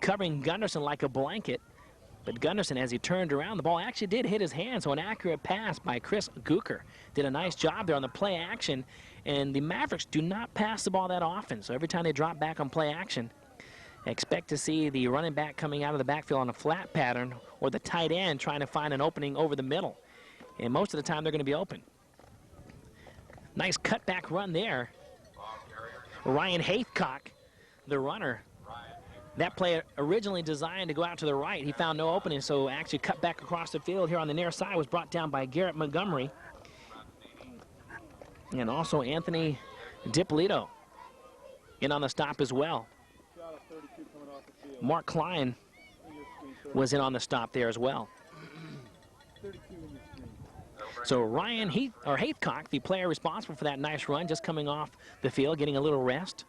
covering Gunderson like a blanket. But Gunderson, as he turned around, the ball actually did hit his hand, so an accurate pass by Chris Gooker. Did a nice job there on the play action, and the Mavericks do not pass the ball that often, so every time they drop back on play action, expect to see the running back coming out of the backfield on a flat pattern, or the tight end trying to find an opening over the middle. And most of the time, they're going to be open. Nice cutback run there. Ryan Haithcock, the runner. That play originally designed to go out to the right. He found no opening, so actually cut back across the field here on the near side, was brought down by Garrett Montgomery. And also Anthony Dieguito in on the stop as well. Mark Klein was in on the stop there as well. So Ryan Haithcock, the player responsible for that nice run, just coming off the field, getting a little rest.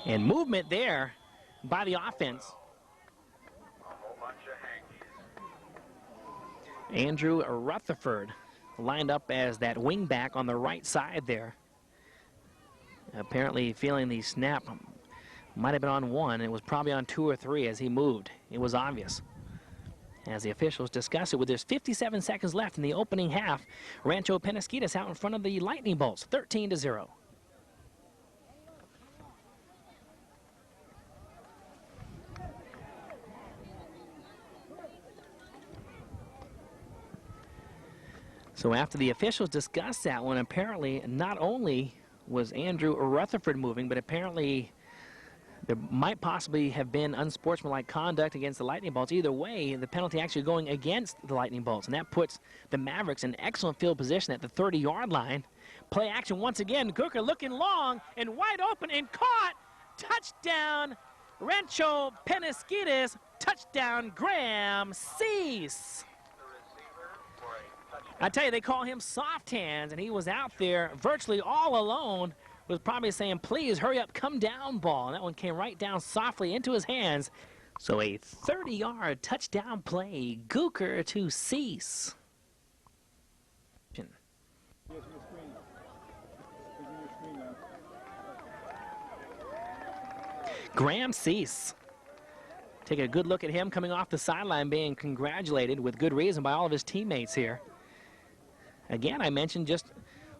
And movement there by the offense. Andrew Rutherford lined up as that wing back on the right side there. Apparently feeling the snap might have been on one. It was probably on 2 or 3 as he moved. It was obvious. As the officials discuss it, with there's 57 seconds left in the opening half, Rancho Penasquitos out in front of the Lightning Bolts, 13-0. So after the officials discussed that one, apparently not only was Andrew Rutherford moving, but apparently there might possibly have been unsportsmanlike conduct against the Lightning Bolts. Either way, the penalty actually going against the Lightning Bolts, and that puts the Mavericks in excellent field position at the 30-yard line. Play action once again. Cooker looking long and wide open and caught. Touchdown, Rancho Penasquitos. Touchdown, Graham Cease. I tell you, they call him soft hands, and he was out there virtually all alone, was probably saying, please hurry up, come down ball. And that one came right down softly into his hands. So a 30-yard touchdown play, Gooker to Cease. Graham Cease. Take a good look at him coming off the sideline, being congratulated with good reason by all of his teammates here. Again, I mentioned just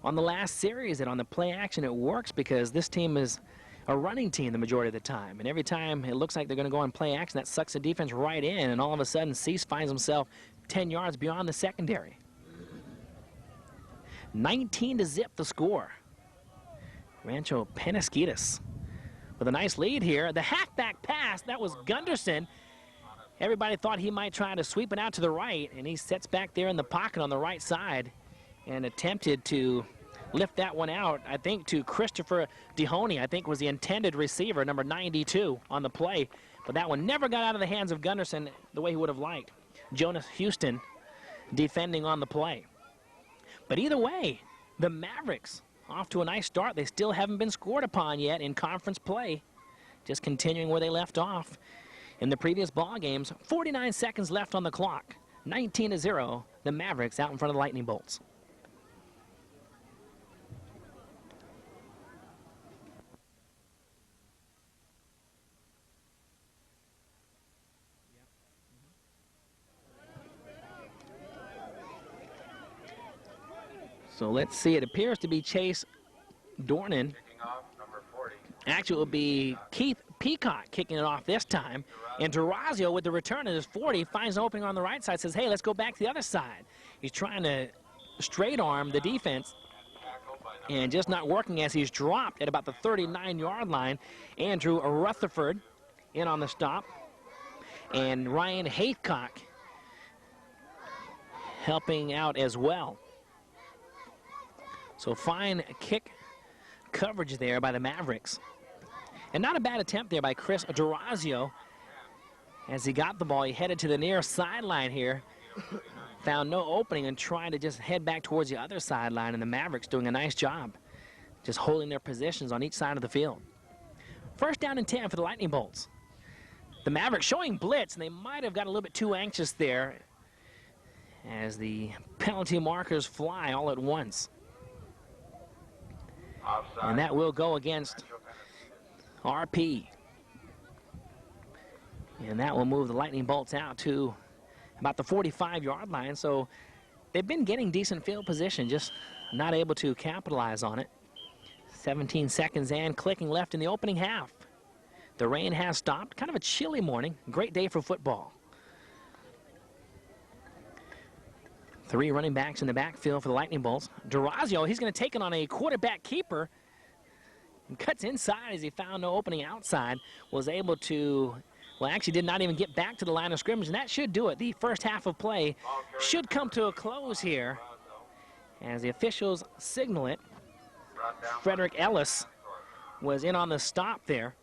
on the last series that on the play action it works because this team is a running team the majority of the time. And every time it looks like they're going to go on play action, that sucks the defense right in. And all of a sudden, Cease finds himself 10 yards beyond the secondary. 19-0 the score. Rancho Penasquitos with a nice lead here. The halfback pass, that was Gunderson. Everybody thought he might try to sweep it out to the right, and he sets back there in the pocket on the right side and attempted to lift that one out, I think, to Christopher DeHoney, I think was the intended receiver, number 92 on the play. But that one never got out of the hands of Gunderson the way he would have liked. Jonas Houston defending on the play. But either way, the Mavericks off to a nice start. They still haven't been scored upon yet in conference play. Just continuing where they left off in the previous ball games. 49 seconds left on the clock. 19-0, the Mavericks out in front of the Lightning Bolts. So let's see, it appears to be Chase Dornan. Actually, it will be Keith Peacock kicking it off this time. And Durazio with the return at his 40 finds an opening on the right side, says, hey, let's go back to the other side. He's trying to straight arm the defense and just not working as he's dropped at about the 39-yard line. Andrew Rutherford in on the stop. And Ryan Haithcock helping out as well. So fine kick coverage there by the Mavericks. And not a bad attempt there by Chris Durazio. As he got the ball, he headed to the near sideline here. Found no opening and trying to just head back towards the other sideline. And the Mavericks doing a nice job just holding their positions on each side of the field. First down and 10 for the Lightning Bolts. The Mavericks showing blitz, and they might have got a little bit too anxious there as the penalty markers fly all at once. And that will go against RP. And that will move the Lightning Bolts out to about the 45-yard line. So they've been getting decent field position, just not able to capitalize on it. 17 seconds and clicking left in the opening half. The rain has stopped. Kind of a chilly morning. Great day for football. 3 running backs in the backfield for the Lightning Bolts. Durazio, he's going to take it on a quarterback keeper. And cuts inside as he found no opening outside. Was able to, well, actually did not even get back to the line of scrimmage. And that should do it. The first half of play should come to a close here as the officials signal it. Frederick Ellis was in on the stop there.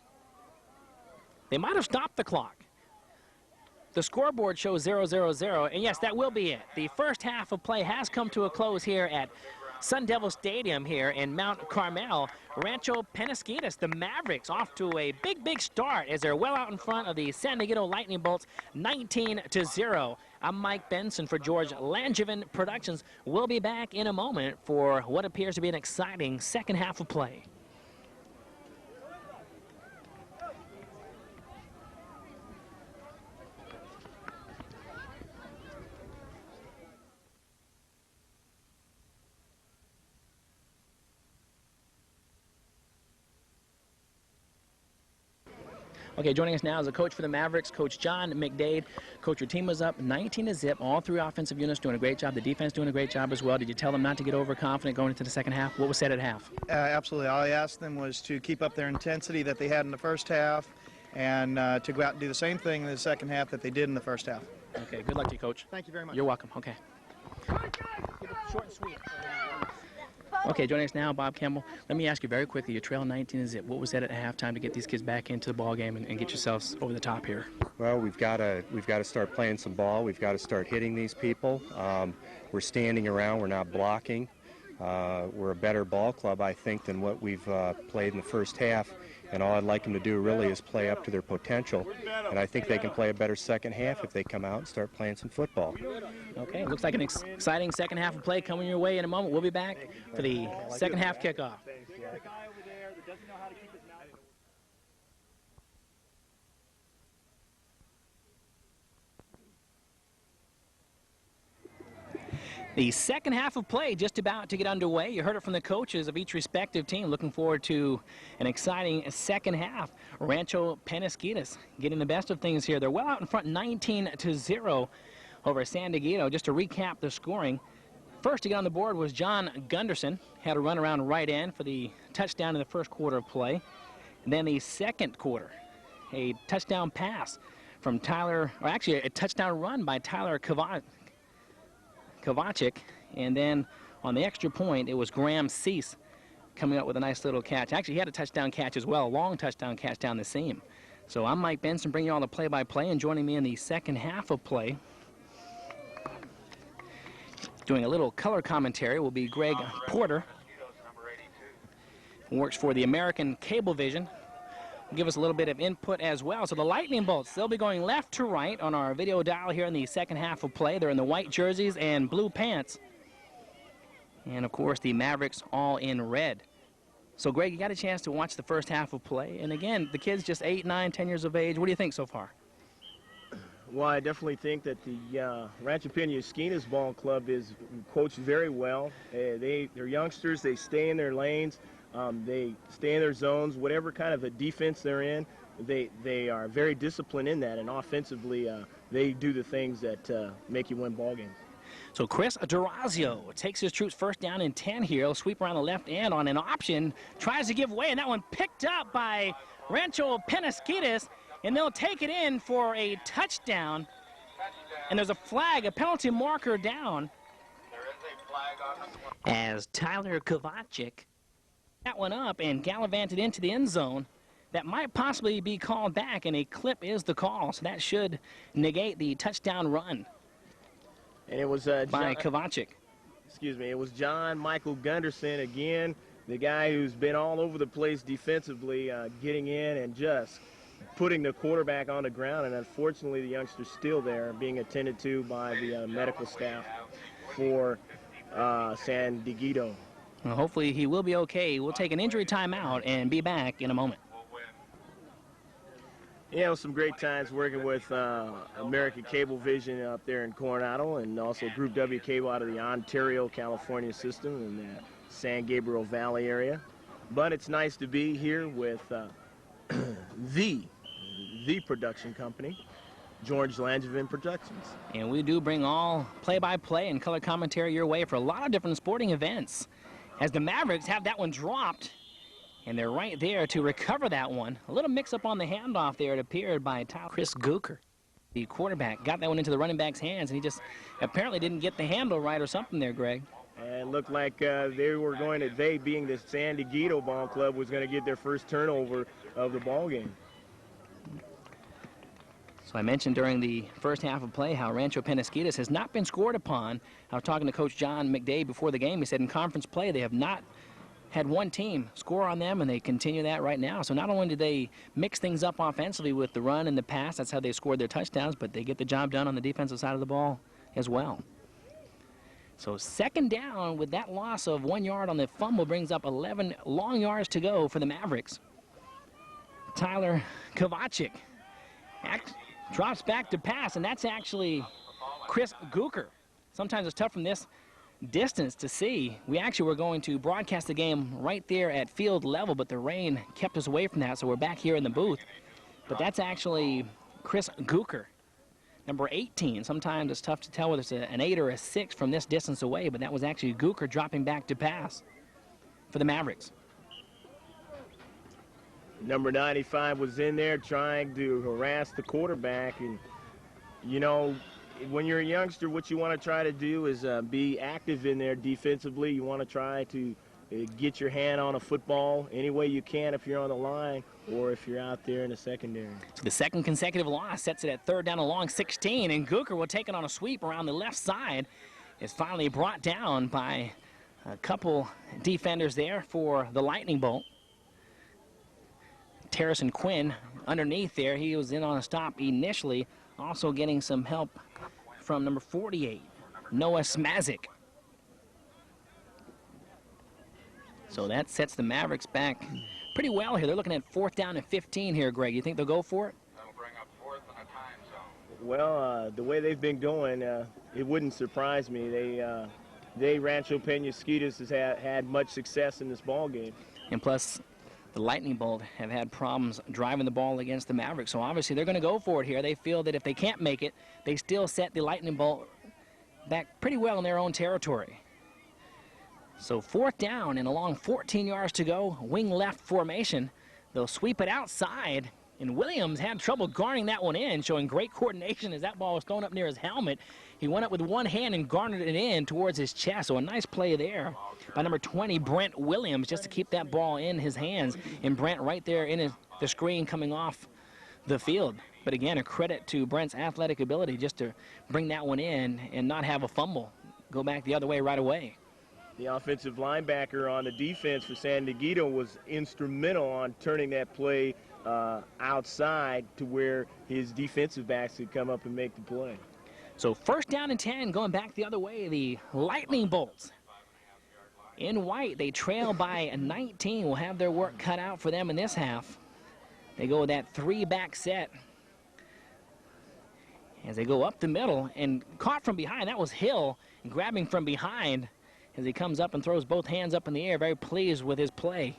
They might have stopped the clock. The scoreboard shows 0-0-0, and yes, that will be it. The first half of play has come to a close here at Sun Devil Stadium here in Mount Carmel. Rancho Penasquitos, the Mavericks, off to a big start as they're well out in front of the San Dieguito Lightning Bolts, 19-0. I'm Mike Benson for George Langevin Productions. We'll be back in a moment for what appears to be an exciting second half of play. Okay, joining us now is the coach for the Mavericks, Coach John McDade. Coach, your team was up 19-0. All three offensive units doing a great job. The defense doing a great job as well. Did you tell them not to get overconfident going into the second half? What was said at half? Absolutely. All I asked them was to keep up their intensity that they had in the first half and to go out and do the same thing in the second half that they did in the first half. Okay, good luck to you, Coach. Thank you very much. You're welcome. Okay. Short and sweet. Okay, joining us now, Bob Campbell. Let me ask you very quickly, you trail 19-0. What was that at halftime to get these kids back into the ball game and get yourselves over the top here? Well, we've got to start playing some ball. We've got to start hitting these people. We're standing around. We're not blocking. We're a better ball club, I think, than what we've played in the first half. And all I'd like them to do really is play up to their potential. And I think they can play a better second half if they come out and start playing some football. Okay, looks like an exciting second half of play coming your way in a moment. We'll be back for the second half kickoff. The second half of play just about to get underway. You heard it from the coaches of each respective team. Looking forward to an exciting second half. Rancho Penasquitos getting the best of things here. They're well out in front, 19-0 over San Dieguito. Just to recap the scoring, first to get on the board was John Gunderson. Had a run around right end for the touchdown in the first quarter of play. And then the second quarter, a touchdown pass from Tyler, or actually a touchdown run by Tyler Kovacic, and then on the extra point, it was Graham Cease coming up with a nice little catch. Actually, he had a touchdown catch as well, a long touchdown catch down the seam. So I'm Mike Benson, bringing you all the play-by-play, and joining me in the second half of play, doing a little color commentary, will be Greg Porter, who works for the American Cablevision. Give us a little bit of input as well. So the Lightning Bolts, they'll be going left to right on our video dial here in the second half of play. They're in the white jerseys and blue pants. And, of course, the Mavericks all in red. So, Greg, you got a chance to watch the first half of play. And, again, the kids just 8, 9, 10 years of age. What do you think so far? Well, I definitely think that the Rancho Penasquitos Ball Club is coached very well. They're youngsters. They stay in their lanes. They stay in their zones, whatever kind of a defense they're in. They are very disciplined in that, and offensively, they do the things that make you win ball games. So Chris Durazio takes his troops first down and 10 here. He'll sweep around the left end on an option, tries to give way, and that one picked up by Rancho Penasquitos, and they'll take it in for a touchdown. And there's a flag, a penalty marker down, as Tyler Kovacic that one up and gallivanted into the end zone. That might possibly be called back, and a clip is the call, so that should negate the touchdown run. And it was by Kovacic. Excuse me, it was John Michael Gunderson again, the guy who's been all over the place defensively, getting in and just putting the quarterback on the ground, and unfortunately the youngster's still there, being attended to by the medical staff for San Dieguito. Well, hopefully he will be okay. We'll take an injury timeout and be back in a moment. Yeah, it was some great times working with American Cablevision up there in Coronado, and also Group W Cable out of the Ontario, California system in the San Gabriel Valley area. But it's nice to be here with the production company, George Langevin Productions. And we do bring all play-by-play and color commentary your way for a lot of different sporting events. As the Mavericks have that one dropped, and they're right there to recover that one. A little mix-up on the handoff there, it appeared, by Chris Gooker. The quarterback got that one into the running back's hands, and he just apparently didn't get the handle right or something there, Greg. And it looked like they being the San Dieguito Ball Club, was going to get their first turnover of the ball game. So I mentioned during the first half of play how Rancho Penasquitos has not been scored upon. I was talking to Coach John McDade before the game. He said in conference play they have not had one team score on them, and they continue that right now. So not only do they mix things up offensively with the run and the pass, that's how they scored their touchdowns, but they get the job done on the defensive side of the ball as well. So second down with that loss of 1 yard on the fumble brings up 11 long yards to go for the Mavericks. Tyler Kovacic drops back to pass, and that's actually Chris Gooker. Sometimes it's tough from this distance to see. We actually were going to broadcast the game right there at field level, but the rain kept us away from that, so we're back here in the booth. But that's actually Chris Gooker, number 18. Sometimes it's tough to tell whether it's an 8 or a 6 from this distance away, but that was actually Gooker dropping back to pass for the Mavericks. Number 95 was in there trying to harass the quarterback. And, you know, when you're a youngster, what you want to try to do is be active in there defensively. You want to try to get your hand on a football any way you can if you're on the line or if you're out there in the secondary. So the second consecutive loss sets it at third down along 16, and Gooker will take it on a sweep around the left side. It's finally brought down by a couple defenders there for the Lightning Bolt. Terrace and Quinn underneath there. He was in on a stop initially, also getting some help from number 48, Noah Smazik. So that sets the Mavericks back pretty well here. They're looking at 4th down and 15 here, Greg. You think they'll go for it? That'll bring up 4th and a time zone. Well, the way they've been going, it wouldn't surprise me. They Rancho Penasquitos has had much success in this ball game. And plus, the Lightning Bolt have had problems driving the ball against the Mavericks. So obviously they're going to go for it here. They feel that if they can't make it, they still set the Lightning Bolt back pretty well in their own territory. So 4th down and along 14 yards to go, wing left formation. They'll sweep it outside, and Williams had trouble guarding that one in, showing great coordination as that ball was thrown up near his helmet. He went up with one hand and garnered it in towards his chest, so a nice play there by number 20, Brent Williams, just to keep that ball in his hands, and Brent right there in the screen coming off the field. But again, a credit to Brent's athletic ability just to bring that one in and not have a fumble, go back the other way right away. The offensive linebacker on the defense for San Dieguito was instrumental on turning that play outside to where his defensive backs could come up and make the play. So 1st down and 10, going back the other way, the Lightning Bolts in white. They trail by 19. Will have their work cut out for them in this half. They go with that 3-back set as they go up the middle and caught from behind. That was Hill grabbing from behind as he comes up and throws both hands up in the air, very pleased with his play.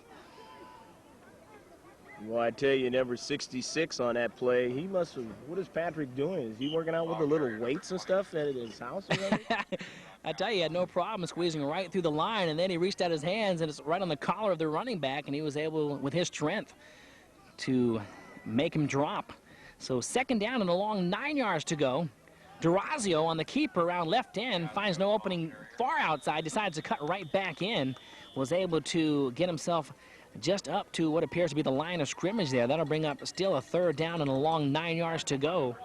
Well, I tell you, number 66 on that play, he must have, what is Patrick doing? Is he working out with the little weights and stuff at his house or something? I tell you, he had no problem squeezing right through the line, and then he reached out his hands, and it's right on the collar of the running back, and he was able, with his strength, to make him drop. So 2nd down and along 9 yards to go. Durazio on the keeper around left end, finds no opening far outside, decides to cut right back in, was able to get himself just up to what appears to be the line of scrimmage there. That'll bring up still a 3rd down and along 9 yards to go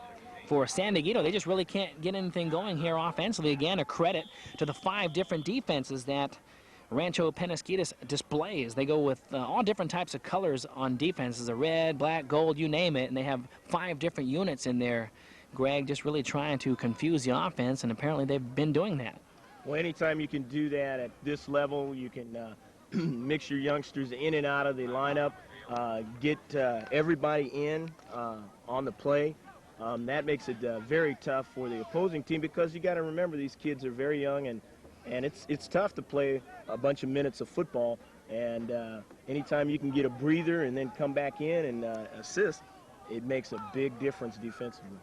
for San Dieguito. They just really can't get anything going here offensively. Again, a credit to the 5 different defenses that Rancho Penasquitos displays. They go with all different types of colors on defenses, a red, black, gold, you name it, and they have 5 different units in there. Greg, just really trying to confuse the offense, and apparently they've been doing that. Well, anytime you can do that at this level, you can mix your youngsters in and out of the lineup, get everybody in on the play. That makes it very tough for the opposing team because you got to remember these kids are very young, and it's tough to play a bunch of minutes of football. And anytime you can get a breather and then come back in and assist, it makes a big difference defensively.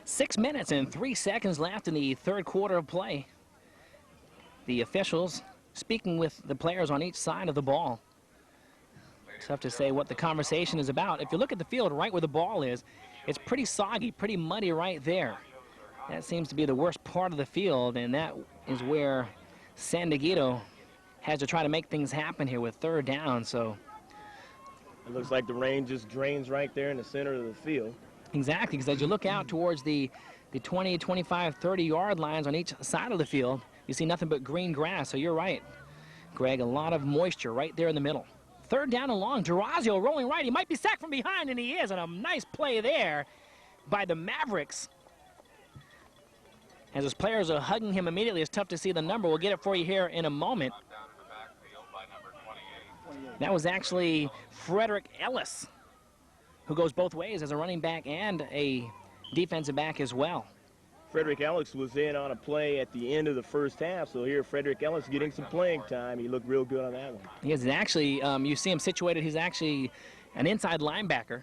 6 minutes and 3 seconds left in the 3rd quarter of play. The officials speaking with the players on each side of the ball. Tough to say what the conversation is about. If you look at the field right where the ball is, it's pretty soggy, pretty muddy right there. That seems to be the worst part of the field, and that is where San Dieguito has to try to make things happen here with 3rd down. So it looks like the rain just drains right there in the center of the field. Exactly, because as you look out towards the 20, 25, 30-yard lines on each side of the field, you see nothing but green grass. So you're right, Greg, a lot of moisture right there in the middle. Third down and long. Durazio rolling right. He might be sacked from behind, and he is. And a nice play there by the Mavericks. As his players are hugging him immediately, it's tough to see the number. We'll get it for you here in a moment. That was actually Frederick Ellis, who goes both ways as a running back and a defensive back as well. Frederick Ellis was in on a play at the end of the first half, so here Frederick Ellis getting some playing time. He looked real good on that one. He is actually, you see him situated, he's actually an inside linebacker,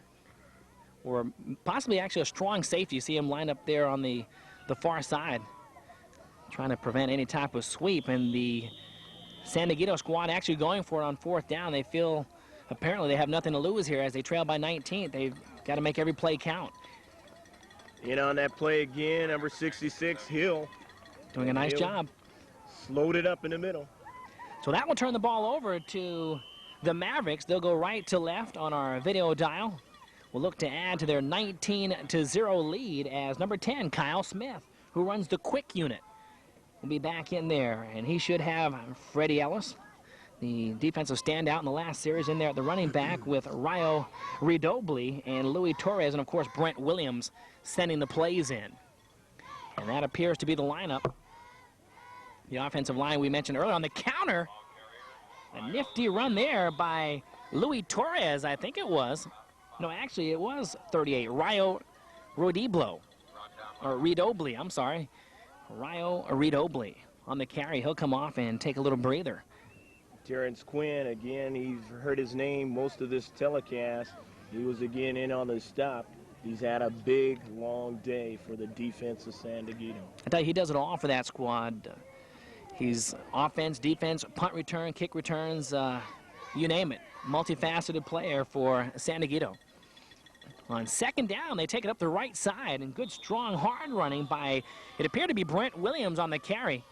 or possibly actually a strong safety. You see him lined up there on the far side, trying to prevent any type of sweep, and the San Dieguito squad actually going for it on fourth down. They feel apparently they have nothing to lose here as they trail by 19. They've got to make every play count. In on that play again, number 66, Hill. Doing a nice job. Slowed it up in the middle. So that will turn the ball over to the Mavericks. They'll go right to left on our video dial. We'll look to add to their 19-0 lead as number 10, Kyle Smith, who runs the quick unit, will be back in there. And he should have Freddie Ellis, the defensive standout in the last series, in there at the running back with Rayo Redobli and Louis Torres, and of course Brent Williams sending the plays in. And that appears to be the lineup. The offensive line we mentioned earlier on the counter. A nifty run there by Louis Torres, I think it was. No, actually it was 38, Rayo Redobli, or Redobli, I'm sorry. Rayo Redobli on the carry. He'll come off and take a little breather. Terrence Quinn, again, he's heard his name most of this telecast. He was again in on the stop. He's had a big, long day for the defense of San Dieguito. I tell you, he does it all for that squad. He's offense, defense, punt return, kick returns, you name it. Multifaceted player for San Dieguito. On second down, they take it up the right side, and good, strong, hard running by, it appeared to be Brent Williams on the carry.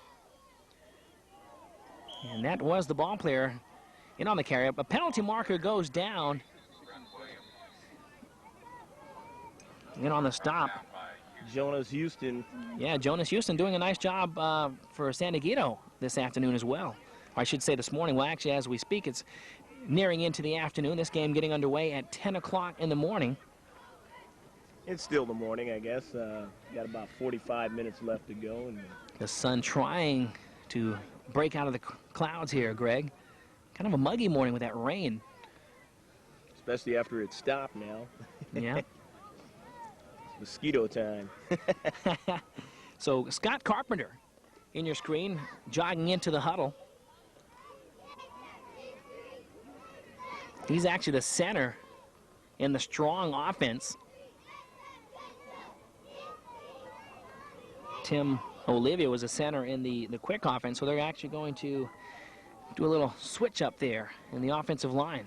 And that was the ball player in on the carry. A penalty marker goes down. In on the stop. Jonas Houston. Yeah, Jonas Houston doing a nice job for San Dieguito this afternoon as well. Or I should say this morning. Well, actually, as we speak, it's nearing into the afternoon. This game getting underway at 10 o'clock in the morning. It's still the morning, I guess. Got about 45 minutes left to go. And the sun trying to break out of the clouds here, Greg. Kind of a muggy morning with that rain. Especially after it stopped now. Yeah. Mosquito time. So Scott Carpenter in your screen, jogging into the huddle. He's actually the center in the strong offense. Tim Olivia was a center in the quick offense, so they're actually going to do a little switch up there in the offensive line.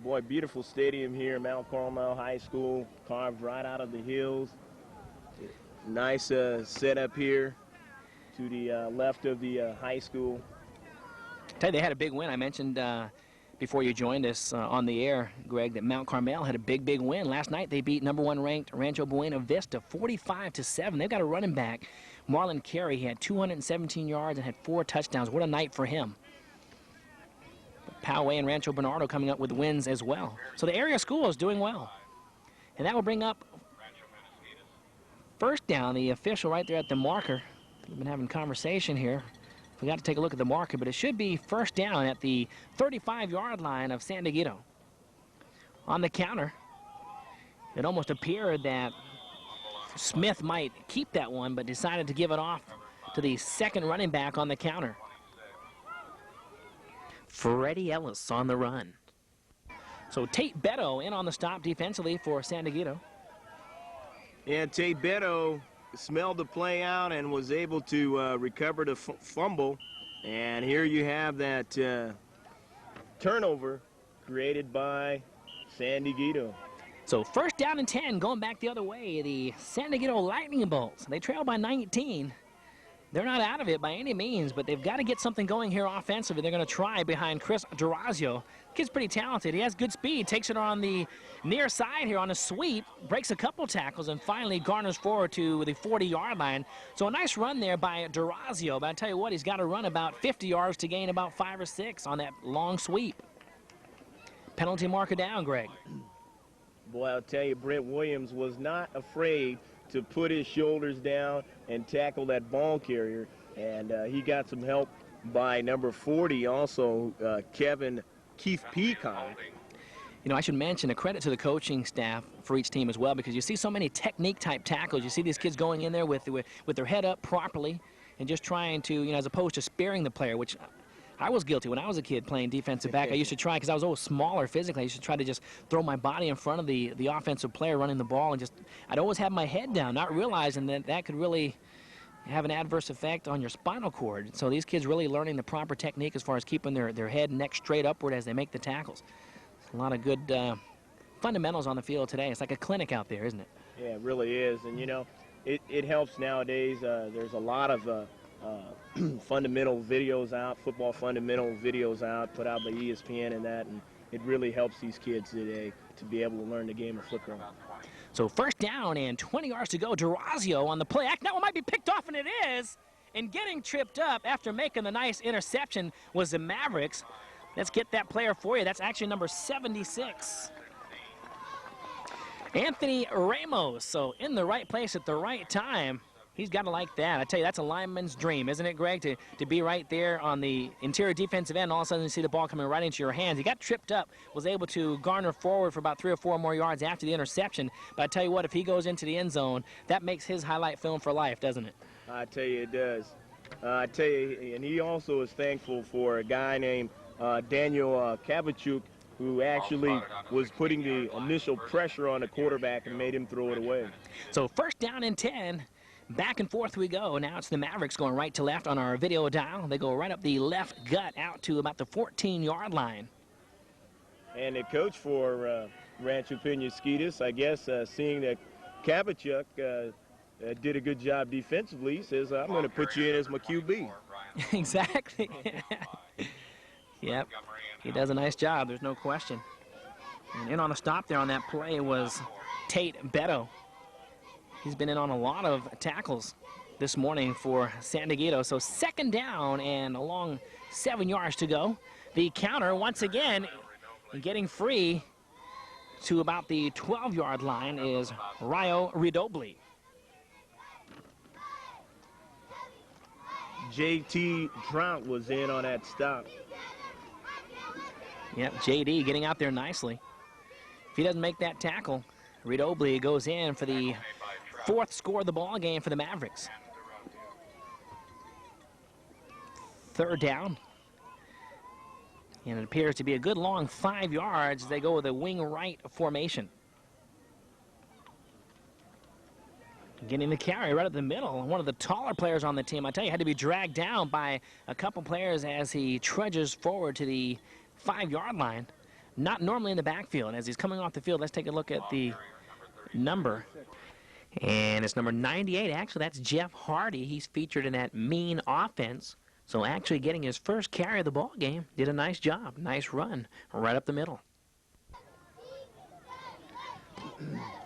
Boy, beautiful stadium here, Mount Carmel High School, carved right out of the hills. Nice setup here to the left of the high school. Tell you, they had a big win. I mentioned before you joined us on the air, Greg, that Mount Carmel had a big win. Last night they beat #1 ranked Rancho Buena Vista 45-7. They've got a running back, Marlon Carey. He had 217 yards and had 4 touchdowns. What a night for him. Poway and Rancho Bernardo coming up with wins as well. So the area school is doing well. And that will bring up first down, the official right there at the marker. We've been having conversation here. We got to take a look at the marker, but it should be first down at the 35-yard line of San Dieguito. On the counter, it almost appeared that Smith might keep that one, but decided to give it off to the second running back on the counter. Freddie Ellis on the run. So Tate Beto in on the stop defensively for San Dieguito. And Tate Beto smelled the play out and was able to recover the fumble. And here you have that turnover created by San Dieguito. So first down and 10, going back the other way, the San Dieguito Lightning Bolts. They trail by 19. they're not out of it by any means, but they've got to get something going here offensively. They're going to try behind Chris Durazio. Kid's pretty talented. He has good speed, takes it on the near side here on a sweep, breaks a couple tackles, and finally garners forward to the 40-yard line. So a nice run there by Durazio, but I tell you what, he's got to run about 50 yards to gain about 5 or 6 on that long sweep. Penalty marker down, Greg. Boy, I'll tell you, Brent Williams was not afraid to put his shoulders down and tackle that ball carrier, and he got some help by number 40 also, Keith Peacock. You know, I should mention a credit to the coaching staff for each team as well, because you see so many technique-type tackles. You see these kids going in there with their head up properly and just trying to, you know, as opposed to sparing the player, which I was guilty when I was a kid playing defensive back. I used to try, because I was always smaller physically, I used to try to just throw my body in front of the offensive player running the ball, and I'd always have my head down, not realizing that could really have an adverse effect on your spinal cord. So these kids really learning the proper technique as far as keeping their head and neck straight upward as they make the tackles. A lot of good fundamentals on the field today. It's like a clinic out there, isn't it? Yeah, it really is. And, you know, it helps nowadays. There's a lot of fundamental videos out, football fundamental videos out, put out by ESPN and that, and it really helps these kids today to be able to learn the game of football. So first down and 20 yards to go. Durazio on the play act. That one might be picked off, and it is. And getting tripped up after making the nice interception was the Mavericks. Let's get that player for you. That's actually number 76. Anthony Ramos. So in the right place at the right time. He's got to like that. I tell you, that's a lineman's dream, isn't it, Greg? To be right there on the interior defensive end, all of a sudden you see the ball coming right into your hands. He got tripped up, was able to garner forward for about 3 or 4 more yards after the interception. But I tell you what, if he goes into the end zone, that makes his highlight film for life, doesn't it? I tell you, it does. I tell you, and he also is thankful for a guy named Daniel Kavachuk, who actually was putting the initial pressure on the quarterback and made him throw it away. So first down and 10. Back and forth we go. Now it's the Mavericks going right to left on our video dial. They go right up the left gut out to about the 14-yard line. And the coach for Rancho Penasquitos, I guess, seeing that Kavachuk did a good job defensively, says, I'm going to put you in as my QB. Exactly. Yep. He does a nice job. There's no question. And in on the stop there on that play was Tate Beto. He's been in on a lot of tackles this morning for San Dieguito. So second down and a long 7 yards to go. The counter once again getting free to about the 12-yard line is Rayo Redobli. JT Trout was in on that stop. Yep, JD getting out there nicely. If he doesn't make that tackle, Redobli goes in for the 4th score of the ball game for the Mavericks. Third down. And it appears to be a good long 5 yards. They go with a wing right formation. Getting the carry right up the middle. One of the taller players on the team, I tell you, had to be dragged down by a couple players as he trudges forward to the 5-yard line. Not normally in the backfield. And as he's coming off the field, let's take a look at the number. And it's number 98. Actually, that's Jeff Hardy. He's featured in that mean offense. So actually getting his first carry of the ball game, did a nice job. Nice run right up the middle.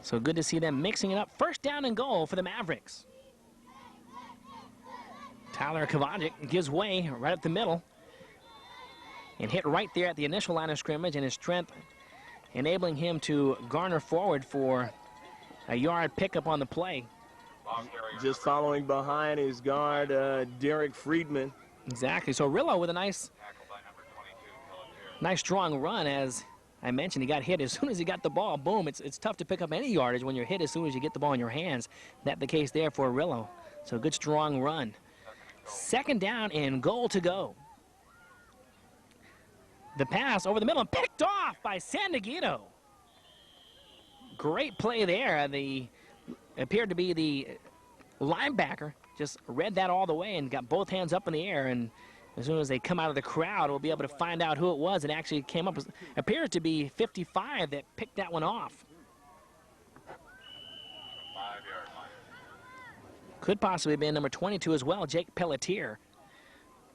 So good to see them mixing it up. First down and goal for the Mavericks. Tyler Kovacic gives way right up the middle and hit right there at the initial line of scrimmage, and his strength enabling him to garner forward for a yard pickup on the play. Just following behind his guard, Derek Friedman. Exactly. So Rillo with a nice strong run. As I mentioned, he got hit as soon as he got the ball. Boom. It's tough to pick up any yardage when you're hit as soon as you get the ball in your hands. That's the case there for Rillo. So good strong run. Second down and goal to go. The pass over the middle and picked off by San Dieguito. Great play there. Appeared to be the linebacker. Just read that all the way and got both hands up in the air. And as soon as they come out of the crowd, we'll be able to find out who it was. It actually came up, appears to be 55 that picked that one off. Could possibly be number 22 as well, Jake Pelletier,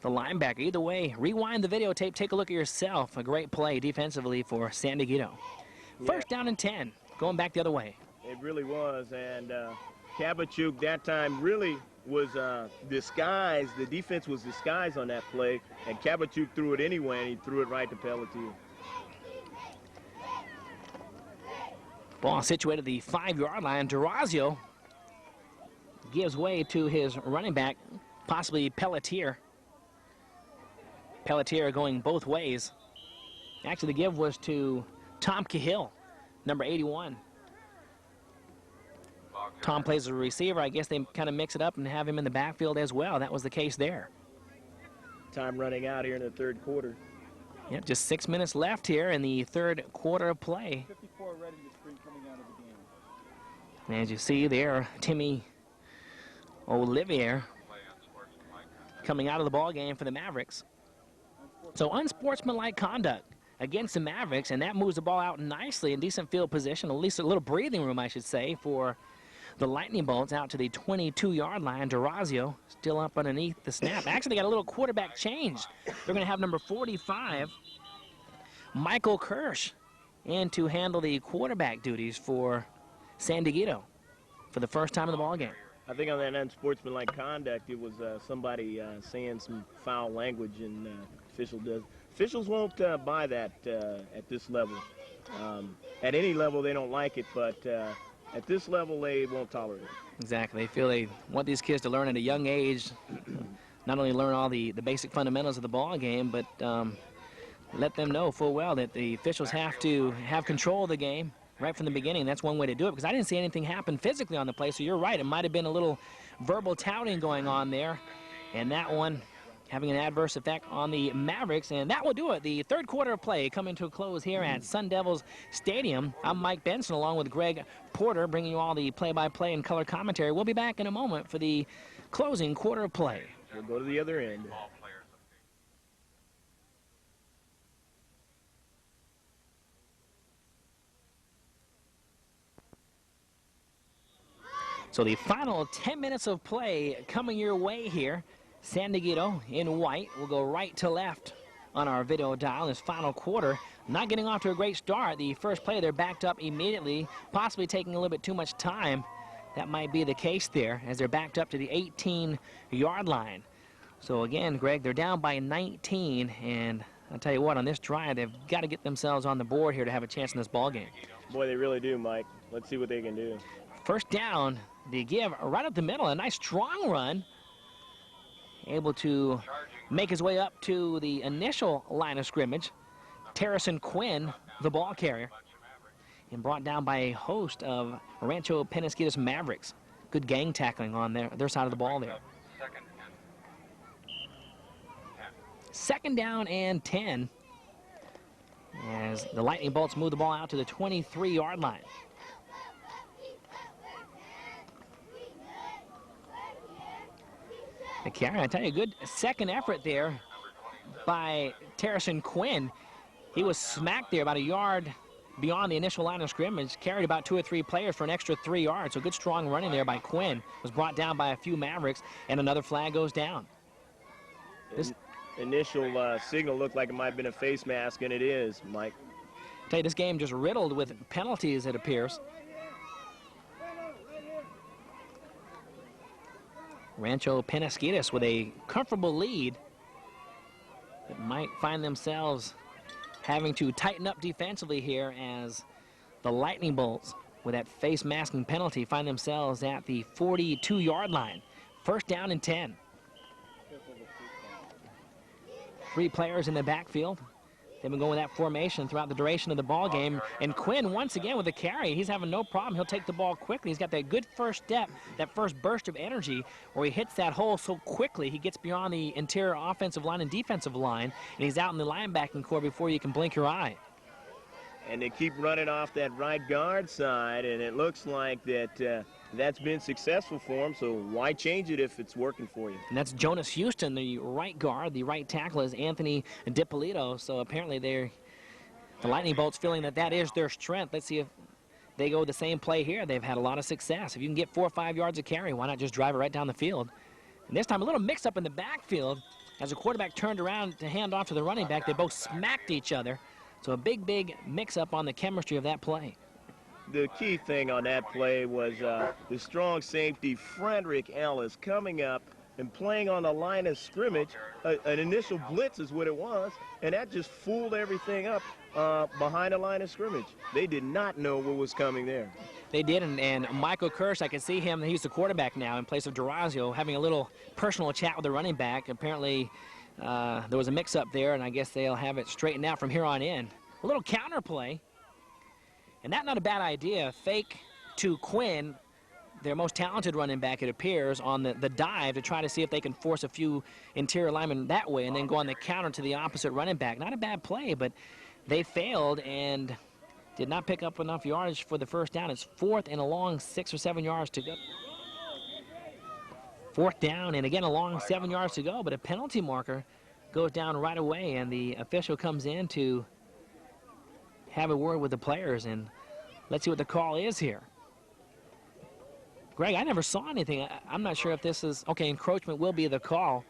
the linebacker. Either way, rewind the videotape, take a look at yourself. A great play defensively for San Dieguito. First down and 10, going back the other way. It really was, and Kabachuk that time really was disguised. The defense was disguised on that play, and Kabachuk threw it anyway, and he threw it right to Pelletier. Ball situated at the 5-yard line. Durazio gives way to his running back, possibly Pelletier. Pelletier going both ways. Actually, the give was to Tom Cahill, number 81. Tom plays as a receiver. I guess they kind of mix it up and have him in the backfield as well. That was the case there. Time running out here in the third quarter. Yep, just 6 minutes left here in the third quarter of play. 54 ready to spring coming out of the game. As you see there, Timmy Olivier coming out of the ball game for the Mavericks. So unsportsmanlike conduct against the Mavericks, and that moves the ball out nicely in decent field position, at least a little breathing room, I should say, for the Lightning Bolts out to the 22-yard line. Durazio still up underneath the snap. Actually, they got a little quarterback change. They're going to have number 45, Michael Kirsch, in to handle the quarterback duties for San Dieguito for the first time in the ball game. I think on that unsportsmanlike conduct, it was somebody saying some foul language, and officials won't buy that at this level. At any level, they don't like it, but at this level, they won't tolerate it. Exactly. They feel they want these kids to learn at a young age, not only learn all the basic fundamentals of the ball game, but let them know full well that the officials have to have control of the game right from the beginning. That's one way to do it, because I didn't see anything happen physically on the play, so you're right. It might have been a little verbal touting going on there, and that one having an adverse effect on the Mavericks, and that will do it. The third quarter of play coming to a close here at Sun Devils Stadium. I'm Mike Benson along with Greg Porter, bringing you all the play-by-play and color commentary. We'll be back in a moment for the closing quarter of play. We'll go to the other end. So the final 10 minutes of play coming your way here. San Dieguito in white will go right to left on our video dial in this final quarter. Not getting off to a great start. The first play, they're backed up immediately, possibly taking a little bit too much time. That might be the case there as they're backed up to the 18-yard line. So again, Greg, they're down by 19, and I'll tell you what, on this drive, they've got to get themselves on the board here to have a chance in this ball game. Boy, they really do, Mike. Let's see what they can do. First down, the give right up the middle, a nice strong run. Able to make his way up to the initial line of scrimmage. Terrison Quinn, the ball carrier, and brought down by a host of Rancho Penasquitos Mavericks. Good gang tackling on their side of the ball there. Second down and 10 as the Lightning Bolts move the ball out to the 23-yard line. The carry, I tell you, good second effort there by Terrison Quinn. He was smacked there about a yard beyond the initial line of scrimmage, carried about 2 or 3 players for an extra 3 yards. So good strong running there by Quinn. Was brought down by a few Mavericks, and another flag goes down. This initial signal looked like it might have been a face mask, and it is, Mike. I tell you, this game just riddled with penalties, it appears. Rancho Penasquitos with a comfortable lead that might find themselves having to tighten up defensively here as the Lightning Bolts, with that face masking penalty, find themselves at the 42-yard line. First down and 10. 3 players in the backfield. They've been going with that formation throughout the duration of the ball game. And Quinn, once again, with the carry, he's having no problem. He'll take the ball quickly. He's got that good first step, that first burst of energy, where he hits that hole so quickly. He gets beyond the interior offensive line and defensive line, and he's out in the linebacking core before you can blink your eye. And they keep running off that right guard side, and it looks like that that's been successful for him, so why change it if it's working for you? And that's Jonas Houston, the right guard. The right tackle is Anthony DiPolito, so apparently the Lightning Bolts feeling that is their strength. Let's see if they go the same play here. They've had a lot of success. If you can get 4 or 5 yards of carry, why not just drive it right down the field? And this time a little mix-up in the backfield. As the quarterback turned around to hand off to the running back, they both smacked each other. So a big, big mix-up on the chemistry of that play. The key thing on that play was the strong safety, Frederick Ellis, coming up and playing on the line of scrimmage. An initial blitz is what it was, and that just fooled everything up behind the line of scrimmage. They did not know what was coming there. They did, and Michael Kirsch, I can see him, he's the quarterback now in place of Durazio, having a little personal chat with the running back. Apparently, there was a mix-up there, and I guess they'll have it straightened out from here on in. A little counter play, and that's not a bad idea. Fake to Quinn, their most talented running back, it appears, on the dive to try to see if they can force a few interior linemen that way and then go on the counter to the opposite running back. Not a bad play, but they failed and did not pick up enough yardage for the first down. It's 4th and a long 6 or 7 yards to go. 4th down, and again a long 7 yards to go, but a penalty marker goes down right away, and the official comes in to have a word with the players, and let's see what the call is here. Greg, I never saw anything. I'm not sure if this is, okay, encroachment will be the call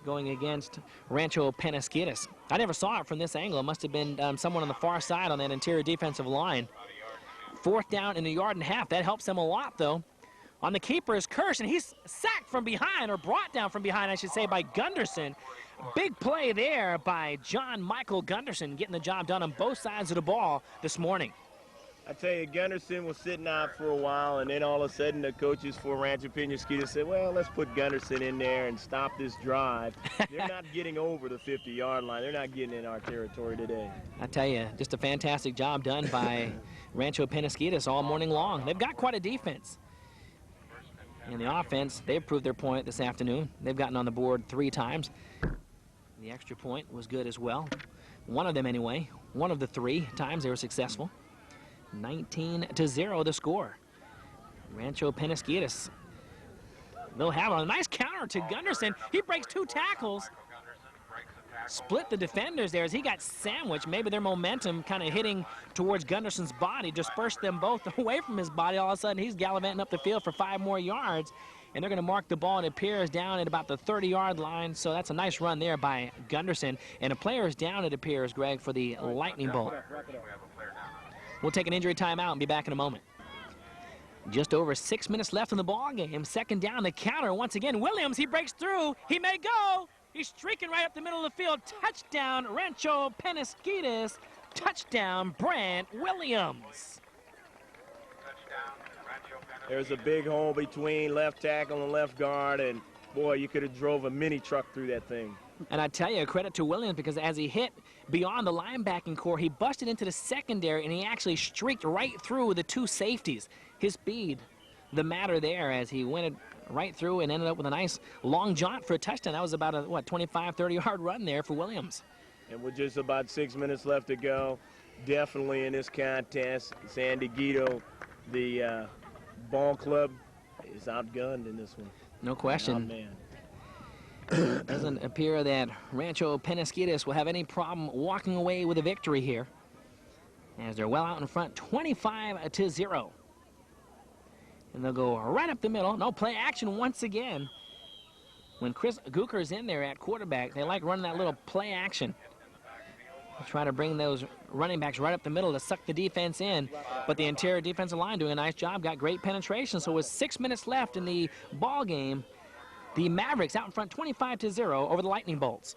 going against Rancho Penasquitos. I never saw it from this angle. It must have been someone on the far side on that interior defensive line. 4th down in a yard and a half. That helps them a lot, though. On the keeper is Kirsch, and he's sacked from behind, or brought down from behind, I should say, by Gunderson. Big play there by John Michael Gunderson, getting the job done on both sides of the ball this morning. I tell you, Gunderson was sitting out for a while, and then all of a sudden the coaches for Rancho Penasquitos said, well, let's put Gunderson in there and stop this drive. They're not getting over the 50-yard line. They're not getting in our territory today. I tell you, just a fantastic job done by Rancho Penasquitos all morning long. They've got quite a defense. In the offense, they've proved their point this afternoon. They've gotten on the board 3 times. The extra point was good as well. One of them anyway. One of the 3 times they were successful. 19-0 the score. Rancho Penasquitos. They'll have a nice counter to Gunderson. He breaks 2 tackles. Split the defenders there as he got sandwiched. Maybe their momentum kind of hitting towards Gunderson's body, dispersed them both away from his body. All of a sudden, he's gallivanting up the field for 5 more yards. And they're going to mark the ball, and it appears, down at about the 30-yard line. So that's a nice run there by Gunderson. And a player is down, it appears, Greg, for the Lightning Bolt. We'll take an injury timeout and be back in a moment. Just over 6 minutes left in the ball game. 2nd down, the counter. Once again, Williams, he breaks through. He may go. He's streaking right up the middle of the field. Touchdown, Rancho Penasquitos. Touchdown, Brant Williams. There's a big hole between left tackle and left guard, and boy, you could have drove a mini truck through that thing. And I tell you, credit to Williams, because as he hit beyond the linebacking core, he busted into the secondary, and he actually streaked right through the 2 safeties. His speed, the matter there, as he went right through and ended up with a nice long jaunt for a touchdown. That was about a, 25, 30-yard run there for Williams. And with just about 6 minutes left to go, definitely in this contest, San Dieguito, the ball club, is outgunned in this one. No question. Oh, man. Doesn't appear that Rancho Penasquitos will have any problem walking away with a victory here, as they're well out in front, 25-0. And they'll go right up the middle. No play action once again. When Chris Gooker's in there at quarterback, they like running that little play action. They try to bring those running backs right up the middle to suck the defense in. But the interior defensive line doing a nice job, got great penetration. So with 6 minutes left in the ball game, the Mavericks out in front 25-0 over the Lightning Bolts.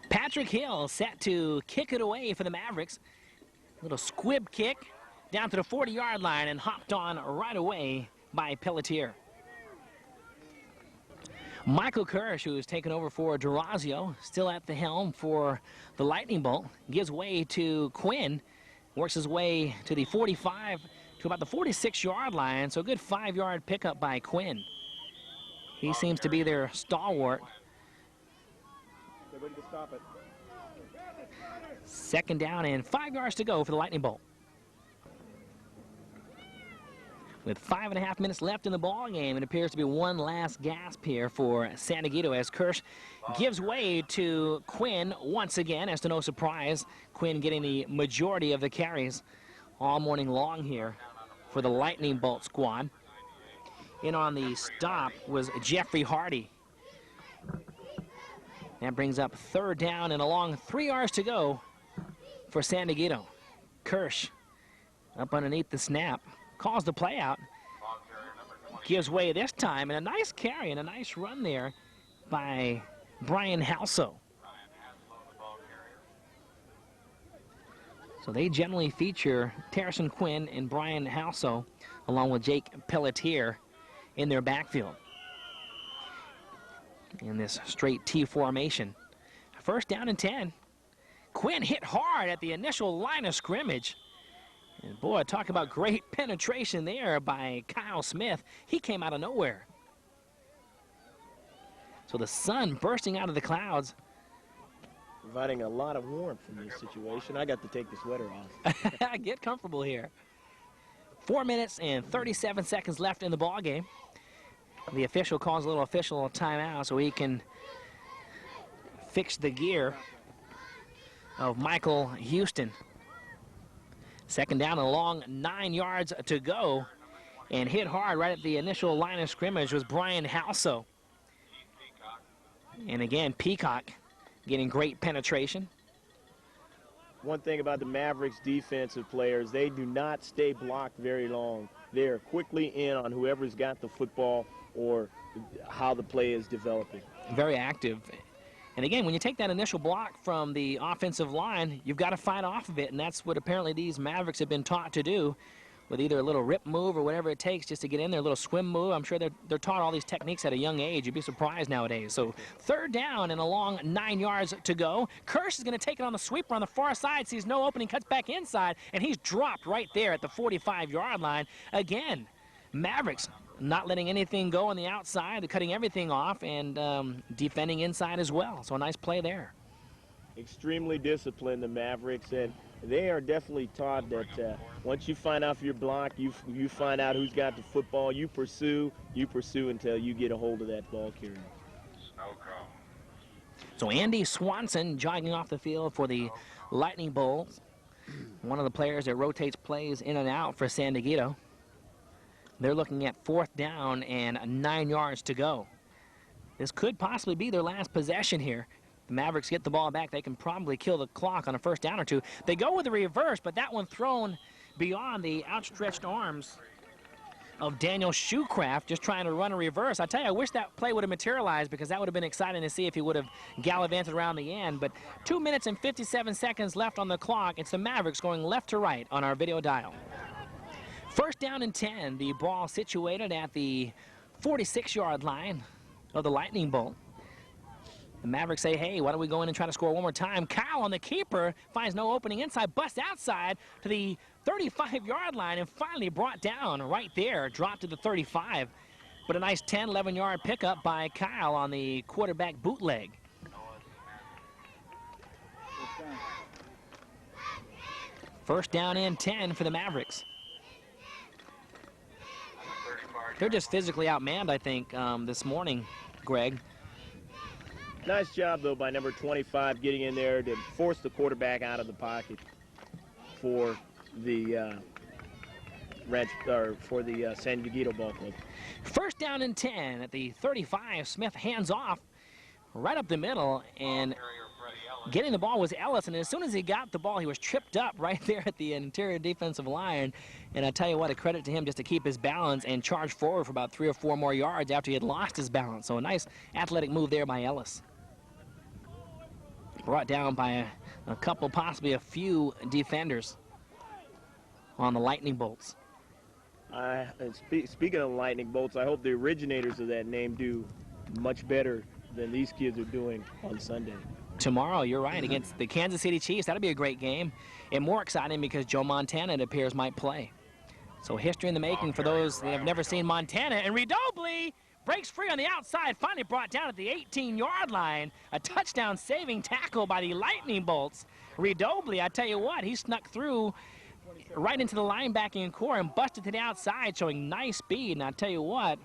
Patrick Hill set to kick it away for the Mavericks. Little squib kick down to the 40-yard line and hopped on right away by Pelletier. Michael Kirsch, who is taken over for Durazio, still at the helm for the Lightning Bolt, gives way to Quinn, works his way to the 45 to about the 46-yard line, so a good 5-yard pickup by Quinn. He seems to be their stalwart. They're ready to stop it. 2nd down and 5 yards to go for the Lightning Bolt. With 5.5 minutes left in the ball game, it appears to be one last gasp here for San Dieguito as Kirsch gives way to Quinn once again. As to no surprise, Quinn getting the majority of the carries all morning long here for the Lightning Bolt squad. In on the stop was Jeffrey Hardy. That brings up 3rd down and a long 3 yards to go for San Dieguito. Kirsch up underneath the snap, calls the play out, gives way this time, and a nice carry and a nice run there by Brian Halso. So they generally feature Terrison Quinn and Brian Halso along with Jake Pelletier in their backfield in this straight T formation. 1st down and 10. Quinn hit hard at the initial line of scrimmage. And boy, talk about great penetration there by Kyle Smith. He came out of nowhere. So the sun bursting out of the clouds. Providing a lot of warmth in this situation. I got to take the sweater off. Get comfortable here. 4 minutes and 37 seconds left in the ball game. The official calls a little official timeout so he can fix the gear of Michael Houston. 2nd down and a long 9 yards to go. And hit hard right at the initial line of scrimmage was Brian Halso. And again, Peacock getting great penetration. One thing about the Mavericks defensive players, they do not stay blocked very long. They're quickly in on whoever's got the football or how the play is developing. Very active. And again, when you take that initial block from the offensive line, you've got to fight off of it, and that's what apparently these Mavericks have been taught to do, with either a little rip move or whatever it takes just to get in there, a little swim move. I'm sure they're taught all these techniques at a young age. You'd be surprised nowadays. So 3rd down and a long 9 yards to go. Kirsch is going to take it on the sweeper on the far side, sees no opening, cuts back inside, and he's dropped right there at the 45-yard line. Again, Mavericks not letting anything go on the outside. They're cutting everything off and defending inside as well. So a nice play there. Extremely disciplined, the Mavericks, and they are definitely taught that once you find out your block, you find out who's got the football, you pursue until you get a hold of that ball carrier. So Andy Swanson jogging off the field for the Lightning Bolts, one of the players that rotates plays in and out for San Dieguito. They're looking at 4th down and 9 yards to go. This could possibly be their last possession here. The Mavericks get the ball back. They can probably kill the clock on a 1st down or 2. They go with the reverse, but that one thrown beyond the outstretched arms of Daniel Shoecraft, just trying to run a reverse. I tell you, I wish that play would have materialized, because that would have been exciting to see if he would have gallivanted around the end. But 2 minutes and 57 seconds left on the clock. It's the Mavericks going left to right on our video dial. 1st down and 10. The ball situated at the 46-yard line of the Lightning Bolt. The Mavericks say, hey, why don't we go in and try to score one more time? Kyle on the keeper finds no opening inside, busts outside to the 35-yard line, and finally brought down right there, dropped to the 35. But a nice 10, 11-yard pickup by Kyle on the quarterback bootleg. First down and 10 for the Mavericks. They're just physically outmanned, I think, this morning, Greg. Nice job, though, by number 25 getting in there to force the quarterback out of the pocket for the San Dieguito Ball Club. First down and 10 at the 35. Smith hands off right up the middle, and getting the ball was Ellis, and as soon as he got the ball, he was tripped up right there at the interior defensive line. And I tell you what, a credit to him just to keep his balance and charge forward for about 3 or 4 more yards after he had lost his balance. So a nice athletic move there by Ellis. Brought down by a couple, possibly a few defenders on the Lightning Bolts. Speaking of Lightning Bolts, I hope the originators of that name do much better than these kids are doing on Sunday. Tomorrow, you're right, against the Kansas City Chiefs. That'll be a great game, and more exciting because Joe Montana, it appears, might play. So history in the making for those that have never seen Montana. And Redobly breaks free on the outside, finally brought down at the 18-yard line. A touchdown-saving tackle by the Lightning Bolts. Redobly, I tell you what, he snuck through right into the linebacking core and busted to the outside, showing nice speed. And I'll tell you what,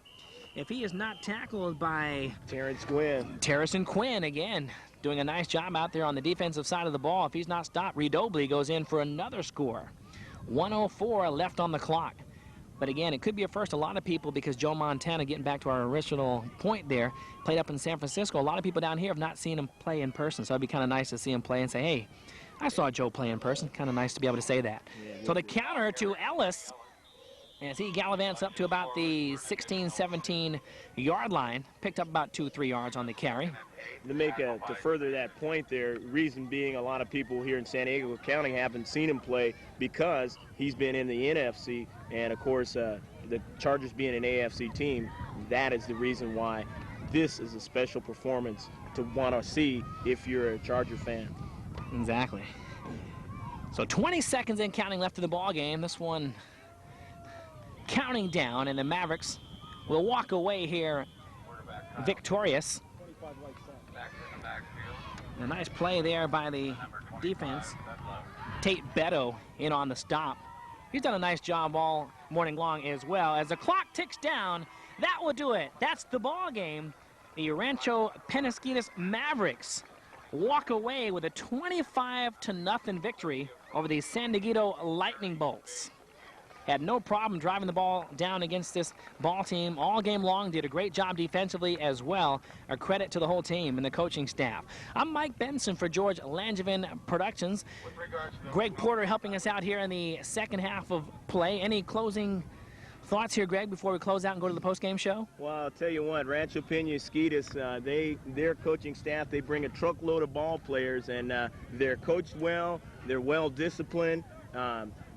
if he is not tackled by Terrence Quinn again, doing a nice job out there on the defensive side of the ball. If he's not stopped, Redobley goes in for another score. 1:04 left on the clock. But again, it could be a first. A lot of people, because Joe Montana, getting back to our original point there, played up in San Francisco. A lot of people down here have not seen him play in person, so it'd be kind of nice to see him play and say, hey, I saw Joe play in person. Kind of nice to be able to say that. So the counter to Ellis, as he gallivants up to about the 16, 17-yard line, picked up about 2-3 yards on the carry. To further that point there, reason being a lot of people here in San Diego County haven't seen him play because he's been in the NFC, and of course the Chargers being an AFC team, that is the reason why this is a special performance to want to see if you're a Charger fan. Exactly. So 20 seconds and counting left in the ball game. This one counting down, and the Mavericks will walk away here victorious. A nice play there by the defense. Tate Beto in on the stop. He's done a nice job all morning long as well. As the clock ticks down, that will do it. That's the ball game. The Rancho Penasquitos Mavericks walk away with a 25-0 victory over the San Dieguito Lightning Bolts. Had no problem driving the ball down against this ball team all game long. Did a great job defensively as well. A credit to the whole team and the coaching staff. I'm Mike Benson for George Langevin Productions. Greg Porter helping us out here in the second half of play. Any closing thoughts here, Greg, before we close out and go to the post-game show? Well, I'll tell you what, Rancho Penasquitos, their coaching staff, they bring a truckload of ball players, and they're coached well, they're well disciplined.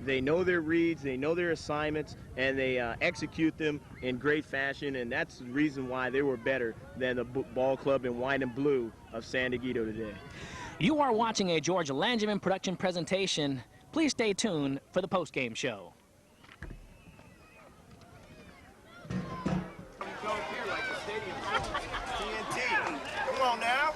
They know their reads, they know their assignments, and they execute them in great fashion, and that's the reason why they were better than the ball club in white and blue of San Dieguito today. You are watching a George Langevin production presentation. Please stay tuned for the post-game show. Come on now.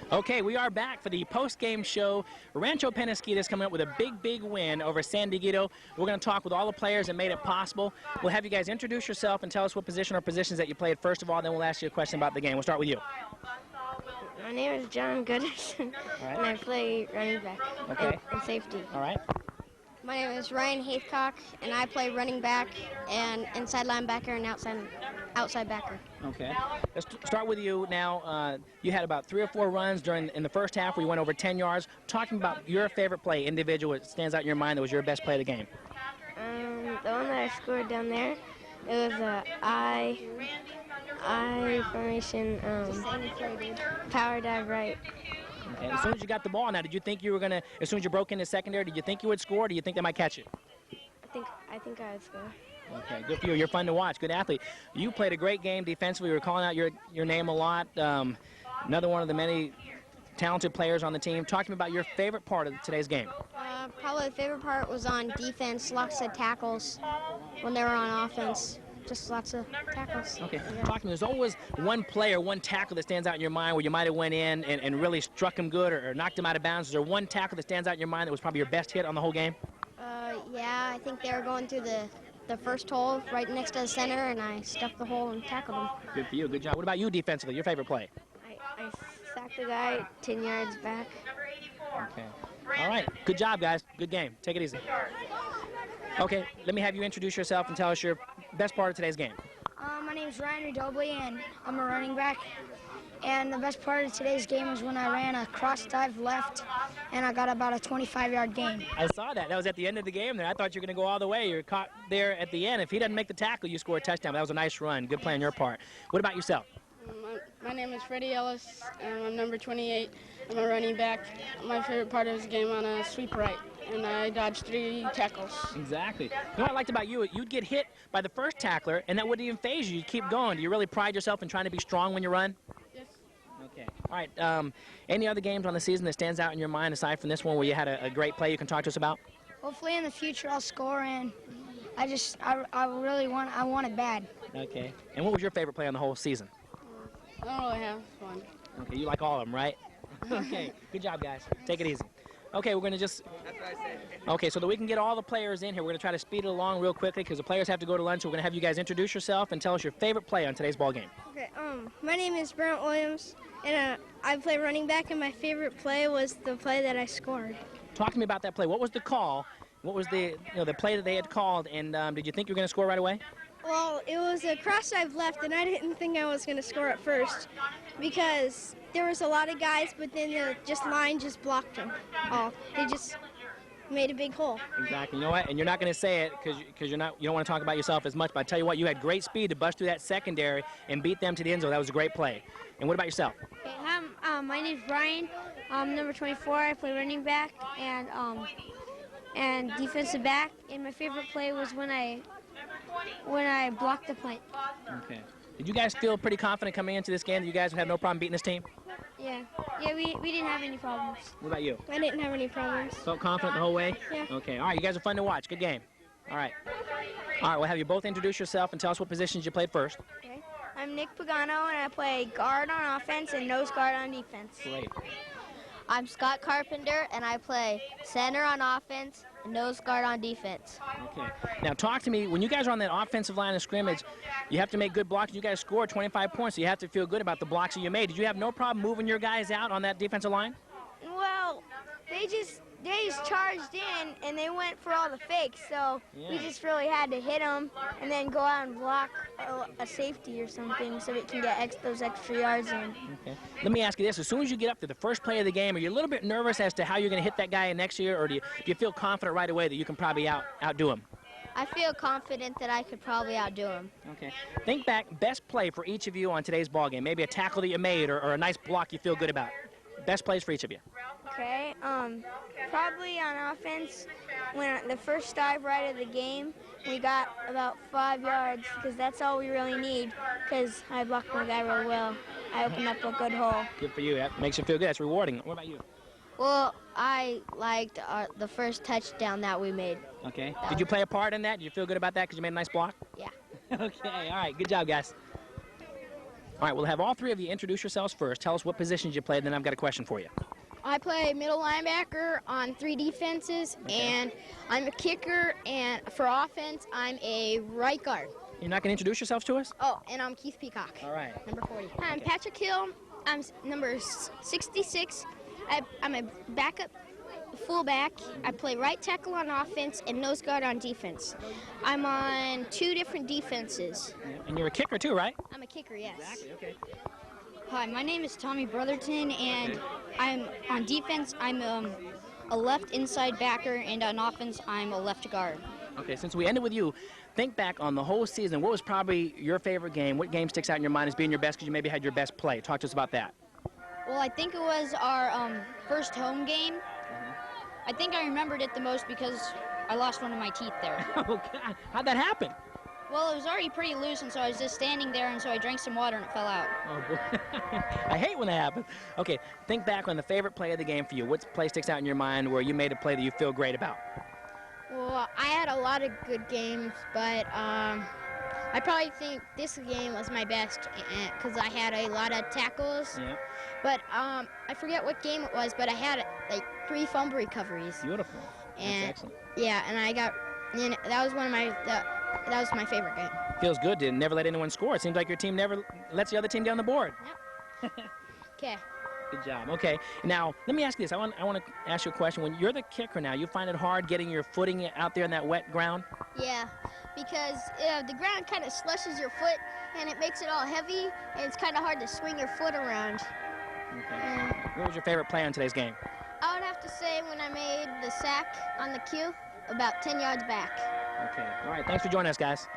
Okay, we are back for the post-game show. Rancho Penasquitos coming up with a big win over San Dieguito. We're going to talk with all the players that made it possible. We'll have you guys introduce yourself and tell us what position or positions that you played first of all, then we'll ask you a question about the game. We'll start with you. My name is John Gooderson, and I play running back and safety. All right. My name is Ryan Haithcock, and I play running back and inside linebacker and outside backer. Okay. Let's start with you now. You had about 3 or 4 runs in the first half where you went over 10 yards. Talking about your favorite play, individual, that stands out in your mind that was your best play of the game. The one that I scored down there, it was a I formation power dive right. Okay. As soon as you got the ball now, did you think you were going to, as soon as you broke into secondary, did you think you would score, or do you think they might catch it? I think I would score. Okay, good for you. You're fun to watch. Good athlete. You played a great game defensively. We were calling out your name a lot. Another one of the many talented players on the team. Talk to me about your favorite part of today's game. Probably the favorite part was on defense, lots of tackles when they were on offense. Just lots of tackles. Okay, talk to me. There's always one player, one tackle that stands out in your mind where you might have went in and really struck him good or knocked him out of bounds. Is there one tackle that stands out in your mind that was probably your best hit on the whole game? Yeah, I think they were going through the first hole right next to the center, and I stuffed the hole and tackled him. Good for you. Good job. What about you defensively? Your favorite play? I sacked the guy 10 yards back. Okay. All right. Good job, guys. Good game. Take it easy. Okay, let me have you introduce yourself and tell us your best part of today's game. My name's Ryan Redobley, and I'm a running back. And the best part of today's game was when I ran a cross dive left, and I got about a 25-yard gain. I saw that. That was at the end of the game there. I thought you were going to go all the way. You were caught there at the end. If he doesn't make the tackle, you score a touchdown. That was a nice run. Good play on your part. What about yourself? My name is Freddie Ellis, and I'm number 28. I'm a running back. My favorite part of this game on a sweep right, and I dodged 3 tackles. Exactly. You know what I liked about you? You'd get hit by the first tackler, and that wouldn't even faze you. You'd keep going. Do you really pride yourself in trying to be strong when you run? Yes. Okay. All right. Any other games on the season that stands out in your mind aside from this one where you had a great play you can talk to us about? Hopefully in the future I'll score, and I really want it bad. Okay. And what was your favorite play on the whole season? I don't really have one. Okay, you like all of them, right? Okay, good job, guys. Take it easy. Okay, we're going to just... Okay, so that we can get all the players in here, we're going to try to speed it along real quickly because the players have to go to lunch. So we're going to have you guys introduce yourself and tell us your favorite play on today's ball game. Okay, my name is Brent Williams, and I play running back, and my favorite play was the play that I scored. Talk to me about that play. What was the call? What was the the play that they had called, and did you think you were going to score right away? Well, it was a cross dive left, and I didn't think I was going to score at first because there was a lot of guys, but then the line just blocked them all. They just made a big hole. Exactly. You know what? And you're not going to say it because you don't want to talk about yourself as much. But I tell you what, you had great speed to bust through that secondary and beat them to the end zone. That was a great play. And what about yourself? Okay, my name is Brian. I'm number 24. I play running back and defensive back. And my favorite play was when I blocked the punt. Okay. Did you guys feel pretty confident coming into this game that you guys would have no problem beating this team? Yeah, we didn't have any problems. What about you? I didn't have any problems. Felt confident the whole way? Yeah. Okay. All right, you guys are fun to watch. Good game. All right. All right, we'll have you both introduce yourself and tell us what positions you played first. Okay. I'm Nick Pagano, and I play guard on offense and nose guard on defense. Great. I'm Scott Carpenter, and I play center on offense and nose guard on defense. Okay. Now talk to me. When you guys are on that offensive line of scrimmage, you have to make good blocks. You guys scored 25 points, so you have to feel good about the blocks that you made. Did you have no problem moving your guys out on that defensive line? Well, they just charged in, and they went for all the fakes, so we just really had to hit them and then go out and block a safety or something so we can get those extra yards in. Okay. Let me ask you this. As soon as you get up to the first play of the game, are you a little bit nervous as to how you're going to hit that guy next year, or do you feel confident right away that you can probably outdo him? I feel confident that I could probably outdo him. Okay. Think back, best play for each of you on today's ball game. Maybe a tackle that you made or a nice block you feel good about. Best plays for each of you. Okay, probably on offense, when the first dive right of the game, we got about 5 yards because that's all we really need because I blocked my guy real well. I opened up a good hole. Good for you. That makes you feel good. That's rewarding. What about you? Well, I liked the first touchdown that we made. Okay. Did you play a part in that? Did you feel good about that because you made a nice block? Yeah. Okay. All right. Good job, guys. All right. We'll have all three of you introduce yourselves first. Tell us what positions you played, then I've got a question for you. I play middle linebacker on 3 defenses, and I'm a kicker, and for offense, I'm a right guard. You're not going to introduce yourselves to us? Oh, and I'm Keith Peacock. All right. Number 40. I'm Patrick Hill. I'm number 66. I'm a backup fullback. I play right tackle on offense and nose guard on defense. I'm on 2 different defenses. Yeah. And you're a kicker too, right? I'm a kicker, yes. Exactly. Okay. Hi, my name is Tommy Brotherton, and I'm on defense. I'm a left inside backer, and on offense, I'm a left guard. Okay, since we ended with you, think back on the whole season. What was probably your favorite game? What game sticks out in your mind as being your best because you maybe had your best play? Talk to us about that. Well, I think it was our first home game. I think I remembered it the most because I lost one of my teeth there. Oh, God. How'd that happen? Well, it was already pretty loose, and so I was just standing there, and so I drank some water, and it fell out. Oh, boy. I hate when that happens. Okay, think back on the favorite play of the game for you. What play sticks out in your mind where you made a play that you feel great about? Well, I had a lot of good games, but I probably think this game was my best because I had a lot of tackles. Yeah. But I forget what game it was, but I had like 3 fumble recoveries. Beautiful. And, that's excellent. Yeah, and that was one of my that was my favorite game. Feels good to never let anyone score. It seems like your team never lets the other team down the board. Yep. Okay. Good job. Okay. Now, let me ask you this. I want to ask you a question. When you're the kicker now, you find it hard getting your footing out there in that wet ground? Yeah, because the ground kind of slushes your foot, and it makes it all heavy, and it's kind of hard to swing your foot around. Okay. What was your favorite play on today's game? I would have to say when I made the sack on the cue, about 10 yards back. Okay. All right. Thanks for joining us, guys.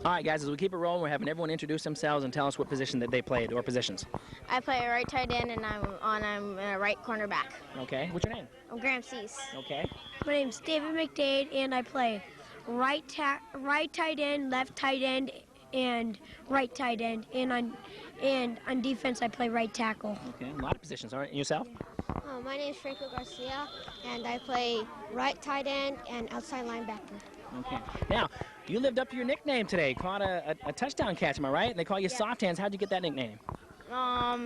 All right, guys, as we keep it rolling, we're having everyone introduce themselves and tell us what position that they played or positions. I play right tight end, and I'm a right cornerback. Okay. What's your name? I'm Graham Cease. Okay. My name's David McDade, and I play right tight end, left tight end, and right tight end, and on defense I play right tackle. Okay, a lot of positions. All right, and yourself? My name is Franco Garcia, and I play right tight end and outside linebacker. Okay. Now, you lived up to your nickname today. Caught a touchdown catch, am I right? They call you Soft Hands. How'd you get that nickname? I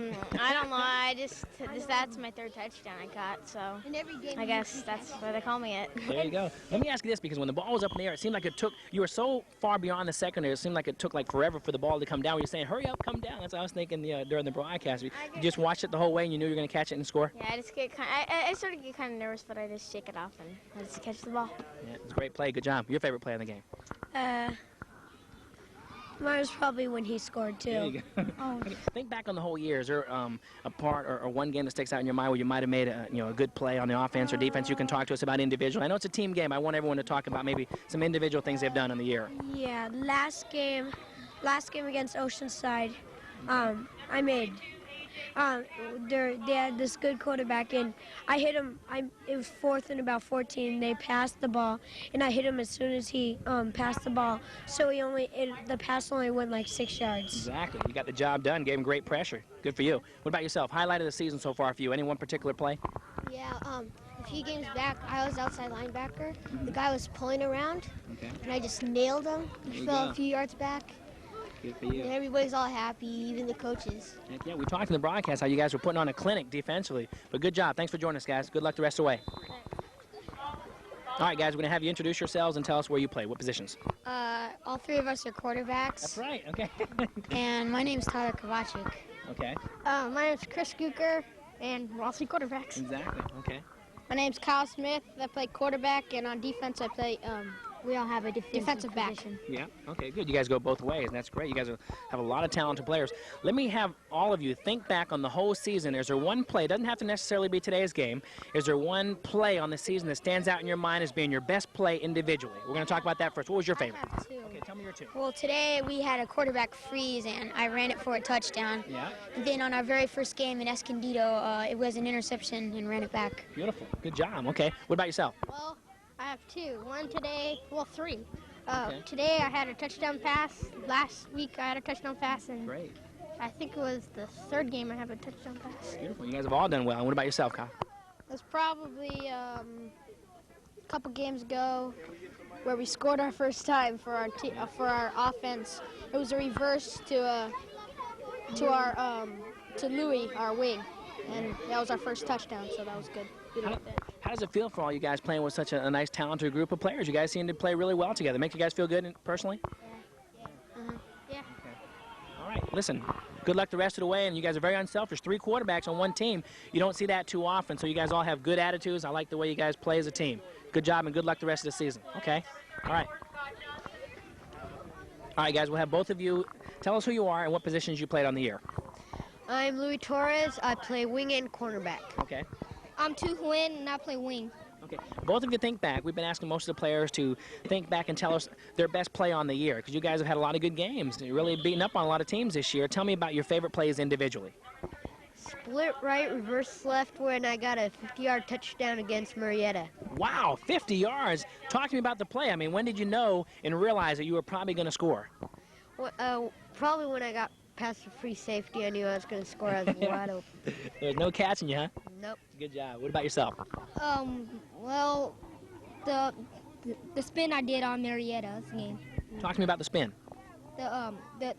don't know. That's my third touchdown I caught, so I guess that's why they call me it. There you go. Let me ask you this, because when the ball was up in the air, it seemed like you were so far beyond the secondary, it seemed like it took like forever for the ball to come down. Were you saying, hurry up, come down? That's what I was thinking during the broadcast. You just watched it the whole way and you knew you were going to catch it and score? Yeah, I just get I started to get kind of nervous, but I just shake it off and I just catch the ball. Yeah, it's a great play. Good job. Your favorite play in the game? Mine was probably when he scored too. There you go. Okay. Think back on the whole year. Is there a part or one game that sticks out in your mind where you might have made a good play on the offense or defense? You can talk to us about individual. I know it's a team game. I want everyone to talk about maybe some individual things they've done in the year. Yeah, last game against Oceanside, I made. They had this good quarterback, and I hit him. It was 4th and about 14. They passed the ball, and I hit him as soon as he passed the ball. So the pass only went like 6 yards. Exactly. You got the job done. Gave him great pressure. Good for you. What about yourself? Highlight of the season so far for you? Any one particular play? Yeah. A few games back, I was outside linebacker. The guy was pulling around, and I just nailed him. He fell a few yards back. Good for you. And everybody's all happy, even the coaches. Heck yeah, we talked in the broadcast how you guys were putting on a clinic defensively. But good job. Thanks for joining us, guys. Good luck the rest of the way. All right, guys, we're going to have you introduce yourselves and tell us where you play. What positions? All three of us are quarterbacks. That's right. Okay. And my name's Tyler Kovacic. Okay. My name's Chris Gooker, and we're all three quarterbacks. Exactly. Okay. My name's Kyle Smith. I play quarterback, and on defense I play We all have a defensive back. Yeah, okay, good. You guys go both ways, and that's great. You guys have a lot of talented players. Let me have all of you think back on the whole season. Is there one play, doesn't have to necessarily be today's game, is there one play on the season that stands out in your mind as being your best play individually? We're going to talk about that first. What was your favorite? I have two. Okay, tell me your two. Well, today we had a quarterback freeze, and I ran it for a touchdown. Yeah. And then on our very first game in Escondido, it was an interception and ran it back. Beautiful. Good job. Okay. What about yourself? Well, I have two. One today, well, three. Okay. Today I had a touchdown pass. Last week I had a touchdown pass, and Great. I think it was the third game I have a touchdown pass. Beautiful. You guys have all done well. And what about yourself, Kyle? It was probably a couple games ago where we scored our first time for our offense. It was a reverse to Louis, our wing, and that was our first touchdown, so that was good. How does it feel for all you guys playing with such a nice, talented group of players? You guys seem to play really well together. Make you guys feel good personally? Yeah. Okay. All right, listen, good luck the rest of the way, and you guys are very unselfish. 3 quarterbacks on one team. You don't see that too often, so you guys all have good attitudes. I like the way you guys play as a team. Good job, and good luck the rest of the season. Okay? All right. All right, guys, we'll have both of you tell us who you are and what positions you played on the year. I'm Louis Torres. I play wing and cornerback. Okay. I'm Tu Huyen, and I play wing. Okay. Both of you think back. We've been asking most of the players to think back and tell us their best play on the year, because you guys have had a lot of good games. You're really beating up on a lot of teams this year. Tell me about your favorite plays individually. Split right, reverse left when I got a 50-yard touchdown against Marietta. Wow, 50 yards. Talk to me about the play. I mean, when did you know and realize that you were probably going to score? Well, probably when I got past the free safety, I knew I was going to score. I was wide open. There's no catching you, huh? Nope. Good job. What about yourself? Well, the spin I did on Marietta's game. Talk to me about the spin. The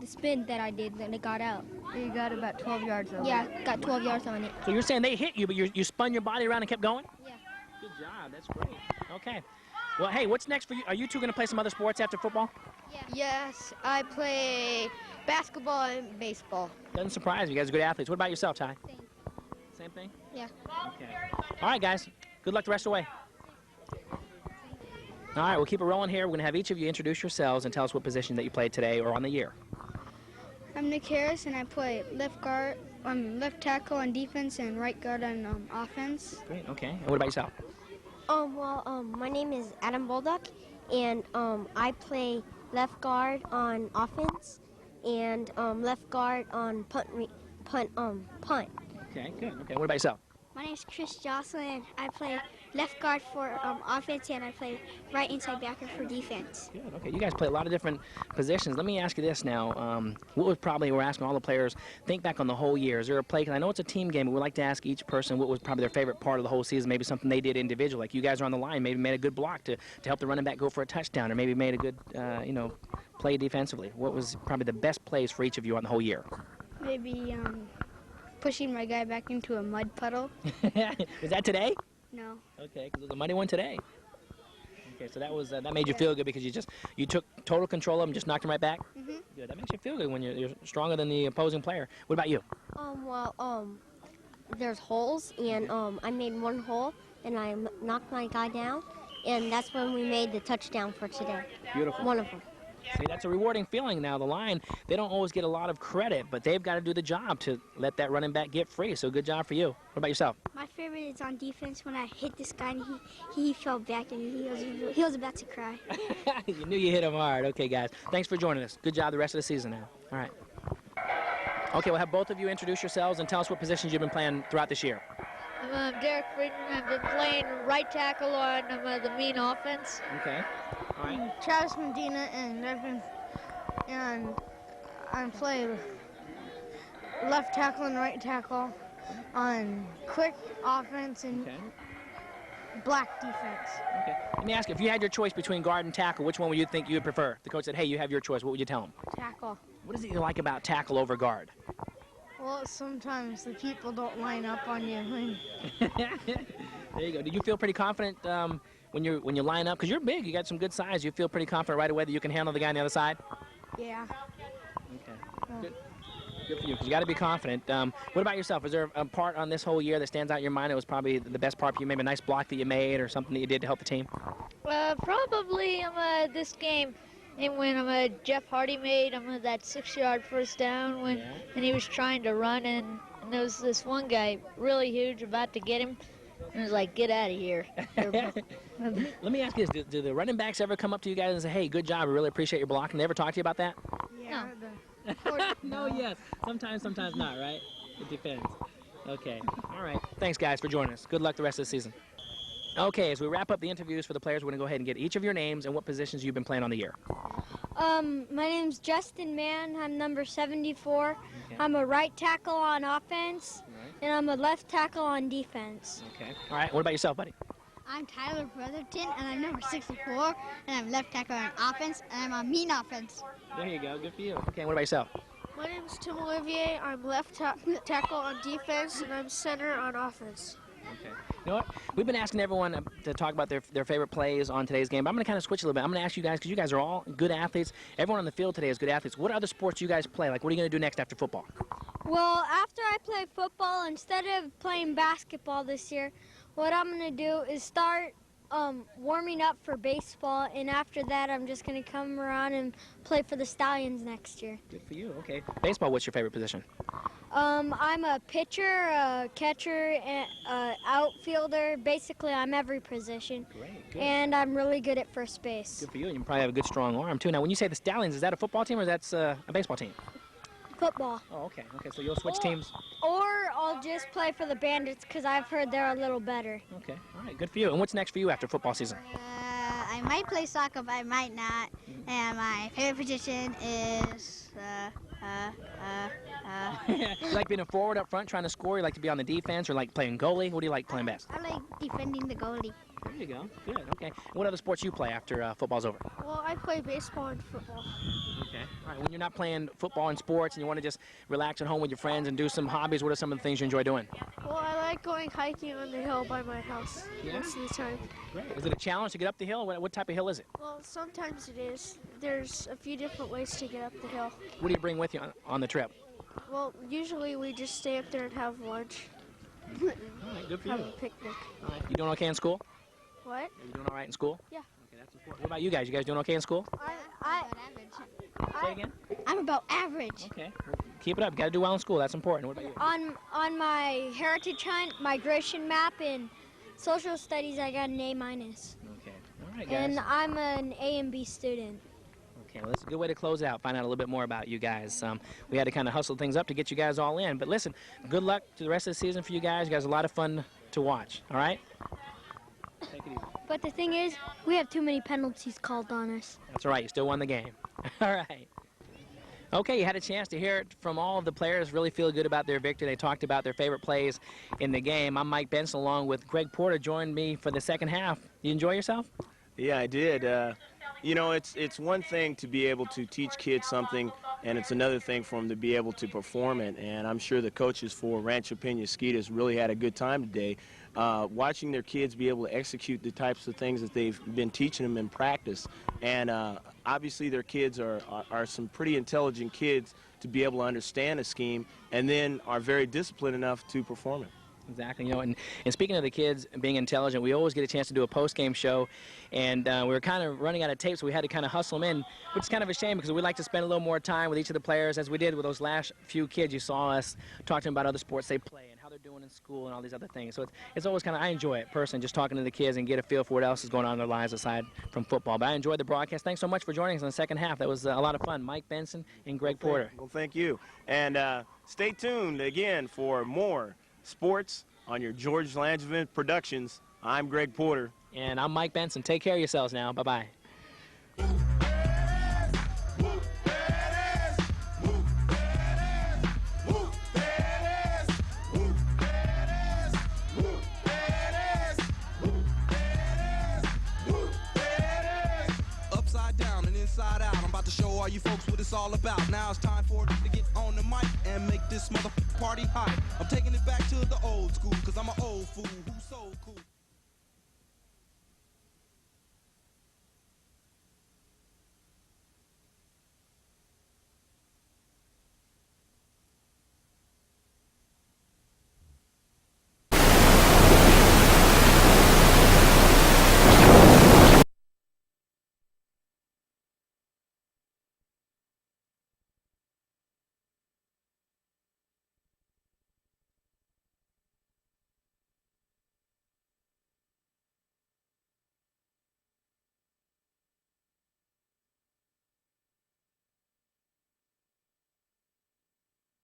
spin that I did when it got out. You got about 12 yards on it. Yeah, got 12 yards on it. So you're saying they hit you, but you spun your body around and kept going? Yeah. Good job. That's great. Okay. Well, hey, what's next for you? Are you two going to play some other sports after football? Yeah. Yes, I play basketball and baseball. Doesn't surprise me. You guys are good athletes. What about yourself, Ty? Same thing? Yeah. Okay. All right, guys. Good luck the rest of the way. All right, we'll keep it rolling here. We're going to have each of you introduce yourselves and tell us what position that you played today or on the year. I'm Nick Harris, and I play left guard, left tackle on defense and right guard on offense. Great, okay. And what about yourself? My name is Adam Bolduck, and I play left guard on offense and left guard on punt. Okay, good. Okay, what about yourself? My name is Chris Jocelyn. I play left guard for offense, and I play right inside backer for defense. Good. Okay, you guys play a lot of different positions. Let me ask you this now. What was probably, we're asking all the players, think back on the whole year. Is there a play, because I know it's a team game, but we'd like to ask each person what was probably their favorite part of the whole season, maybe something they did individually. Like you guys are on the line, maybe made a good block to help the running back go for a touchdown, or maybe made a good, play defensively. What was probably the best plays for each of you on the whole year? Maybe pushing my guy back into a mud puddle. Was that today? No. Okay, because it was a muddy one today. Okay, so that was that made you feel good because you took total control of him, just knocked him right back. Good. That makes you feel good when you're stronger than the opposing player. What about you? There's holes, and I made one hole, and I knocked my guy down, and that's when we made the touchdown for today. Beautiful. One of them. See, that's a rewarding feeling now. The line, they don't always get a lot of credit, but they've got to do the job to let that running back get free. So good job for you. What about yourself? My favorite is on defense when I hit this guy and he fell back and he was about to cry. You knew you hit him hard. Okay, guys. Thanks for joining us. Good job the rest of the season now. All right. Okay, we'll have both of you introduce yourselves and tell us what positions you've been playing throughout this year. I'm Derek Friedman. I've been playing right tackle on the mean offense. Okay. All right. Travis Medina, and I play left tackle and right tackle on quick offense and black defense. Okay. Let me ask you, if you had your choice between guard and tackle, which one would you think you would prefer? If the coach said, hey, you have your choice, what would you tell him? Tackle. What is it you like about tackle over guard? Well, sometimes the people don't line up on you. There you go. Did you feel pretty confident when you line up? Because you're big, you got some good size. You feel pretty confident right away that you can handle the guy on the other side? Yeah. Okay. Good. Good for you, because you got to be confident. What about yourself? Is there a part on this whole year that stands out in your mind that was probably the best part for you? Maybe a nice block that you made or something that you did to help the team? Probably this game. And when Jeff Hardy made that 6-yard first down and he was trying to run, and there was this one guy really huge about to get him, and it was like, get out of here. Let me ask you this. Do the running backs ever come up to you guys and say, hey, good job, I really appreciate your blocking? They ever talk to you about that? Yeah. No, yes. Sometimes not, right? It depends. Okay. All right. Thanks, guys, for joining us. Good luck the rest of the season. Okay, as we wrap up the interviews for the players, we're going to go ahead and get each of your names and what positions you've been playing on the year. My name's Justin Mann. I'm number 74. Okay. I'm a right tackle on offense, and I'm a left tackle on defense. Okay. All right. What about yourself, buddy? I'm Tyler Brotherton, and I'm number 64, and I'm left tackle on offense, and I'm on mean offense. There you go. Good for you. Okay, what about yourself? My name's Tim Olivier. I'm left tackle on defense, and I'm center on offense. Okay. You know what? We've been asking everyone to talk about their favorite plays on today's game, but I'm going to kind of switch a little bit. I'm going to ask you guys, because you guys are all good athletes. Everyone on the field today is good athletes. What other sports you guys play? Like, what are you going to do next after football? Well, after I play football, instead of playing basketball this year, what I'm going to do is start warming up for baseball, and after that, I'm just going to come around and play for the Stallions next year. Good for you. Okay. Baseball, what's your favorite position? I'm a pitcher, a catcher, outfielder. Basically, I'm every position. Great, good. And I'm really good at first base. Good for you. You probably have a good, strong arm, too. Now, when you say the Stallions, is that a football team or that's a baseball team? Football. Oh, okay. Okay, so you'll switch teams? Or I'll just play for the Bandits because I've heard they're a little better. Okay. All right, good for you. And what's next for you after football season? I might play soccer, but I might not. And my favorite position is You like being a forward up front trying to score? You like to be on the defense or like playing goalie? What do you like playing best? I like defending the goalie. There you go. Good. Okay. And what other sports you play after football's over? Well, I play baseball and football. Okay. All right. When you're not playing football and sports and you want to just relax at home with your friends and do some hobbies, what are some of the things you enjoy doing? Well, I like going hiking on the hill by my house most of the time. Great. Is it a challenge to get up the hill? What type of hill is it? Well, sometimes it is. There's a few different ways to get up the hill. What do you bring with you on the trip? Well, usually we just stay up there and have lunch. All right, good for have you. a picnic. All right. You doing okay in school? What? Are you doing all right in school? Yeah. Okay, that's important. What about you guys? You guys doing okay in school? Say again? I'm about average. Okay. Well, keep it up. You got to do well in school. That's important. What about you? On my heritage hunt, migration map, and social studies, I got an A-. Okay. All right, guys. And I'm an A and B student. Okay, well, that's a good way to close out, find out a little bit more about you guys. We had to kind of hustle things up to get you guys all in. But listen, good luck to the rest of the season for you guys. You guys are a lot of fun to watch, all right? Take it easy. But the thing is, we have too many penalties called on us. That's all right. You still won the game. All right. Okay, you had a chance to hear it from all of the players. Really feel good about their victory. They talked about their favorite plays in the game. I'm Mike Benson, along with Greg Porter, joined me for the second half. You enjoy yourself? Yeah, I did. You know, it's one thing to be able to teach kids something, and it's another thing for them to be able to perform it. And I'm sure the coaches for Rancho Penasquitos really had a good time today, watching their kids be able to execute the types of things that they've been teaching them in practice. And obviously their kids are some pretty intelligent kids to be able to understand a scheme, and then are very disciplined enough to perform it. Exactly. You know, and speaking of the kids being intelligent, we always get a chance to do a post-game show, and we were kind of running out of tape, so we had to kind of hustle them in, which is kind of a shame because we like to spend a little more time with each of the players, as we did with those last few kids. You saw us talking about other sports they play and how they're doing in school and all these other things. So it's always kind of, I enjoy it personally, just talking to the kids and get a feel for what else is going on in their lives aside from football. But I enjoyed the broadcast. Thanks so much for joining us in the second half. That was a lot of fun. Mike Benson and Greg Porter. Well, thank you. And stay tuned again for more sports on your George Langevin Productions. I'm Greg Porter. And I'm Mike Benson. Take care of yourselves now. Bye-bye. Upside down and inside out, I'm about to show all you folks what it's all about. Now it's time for it to get on the mic and make this motherfucking party hype. I'm taking it back to the old school, cause I'm an old fool who's so cool.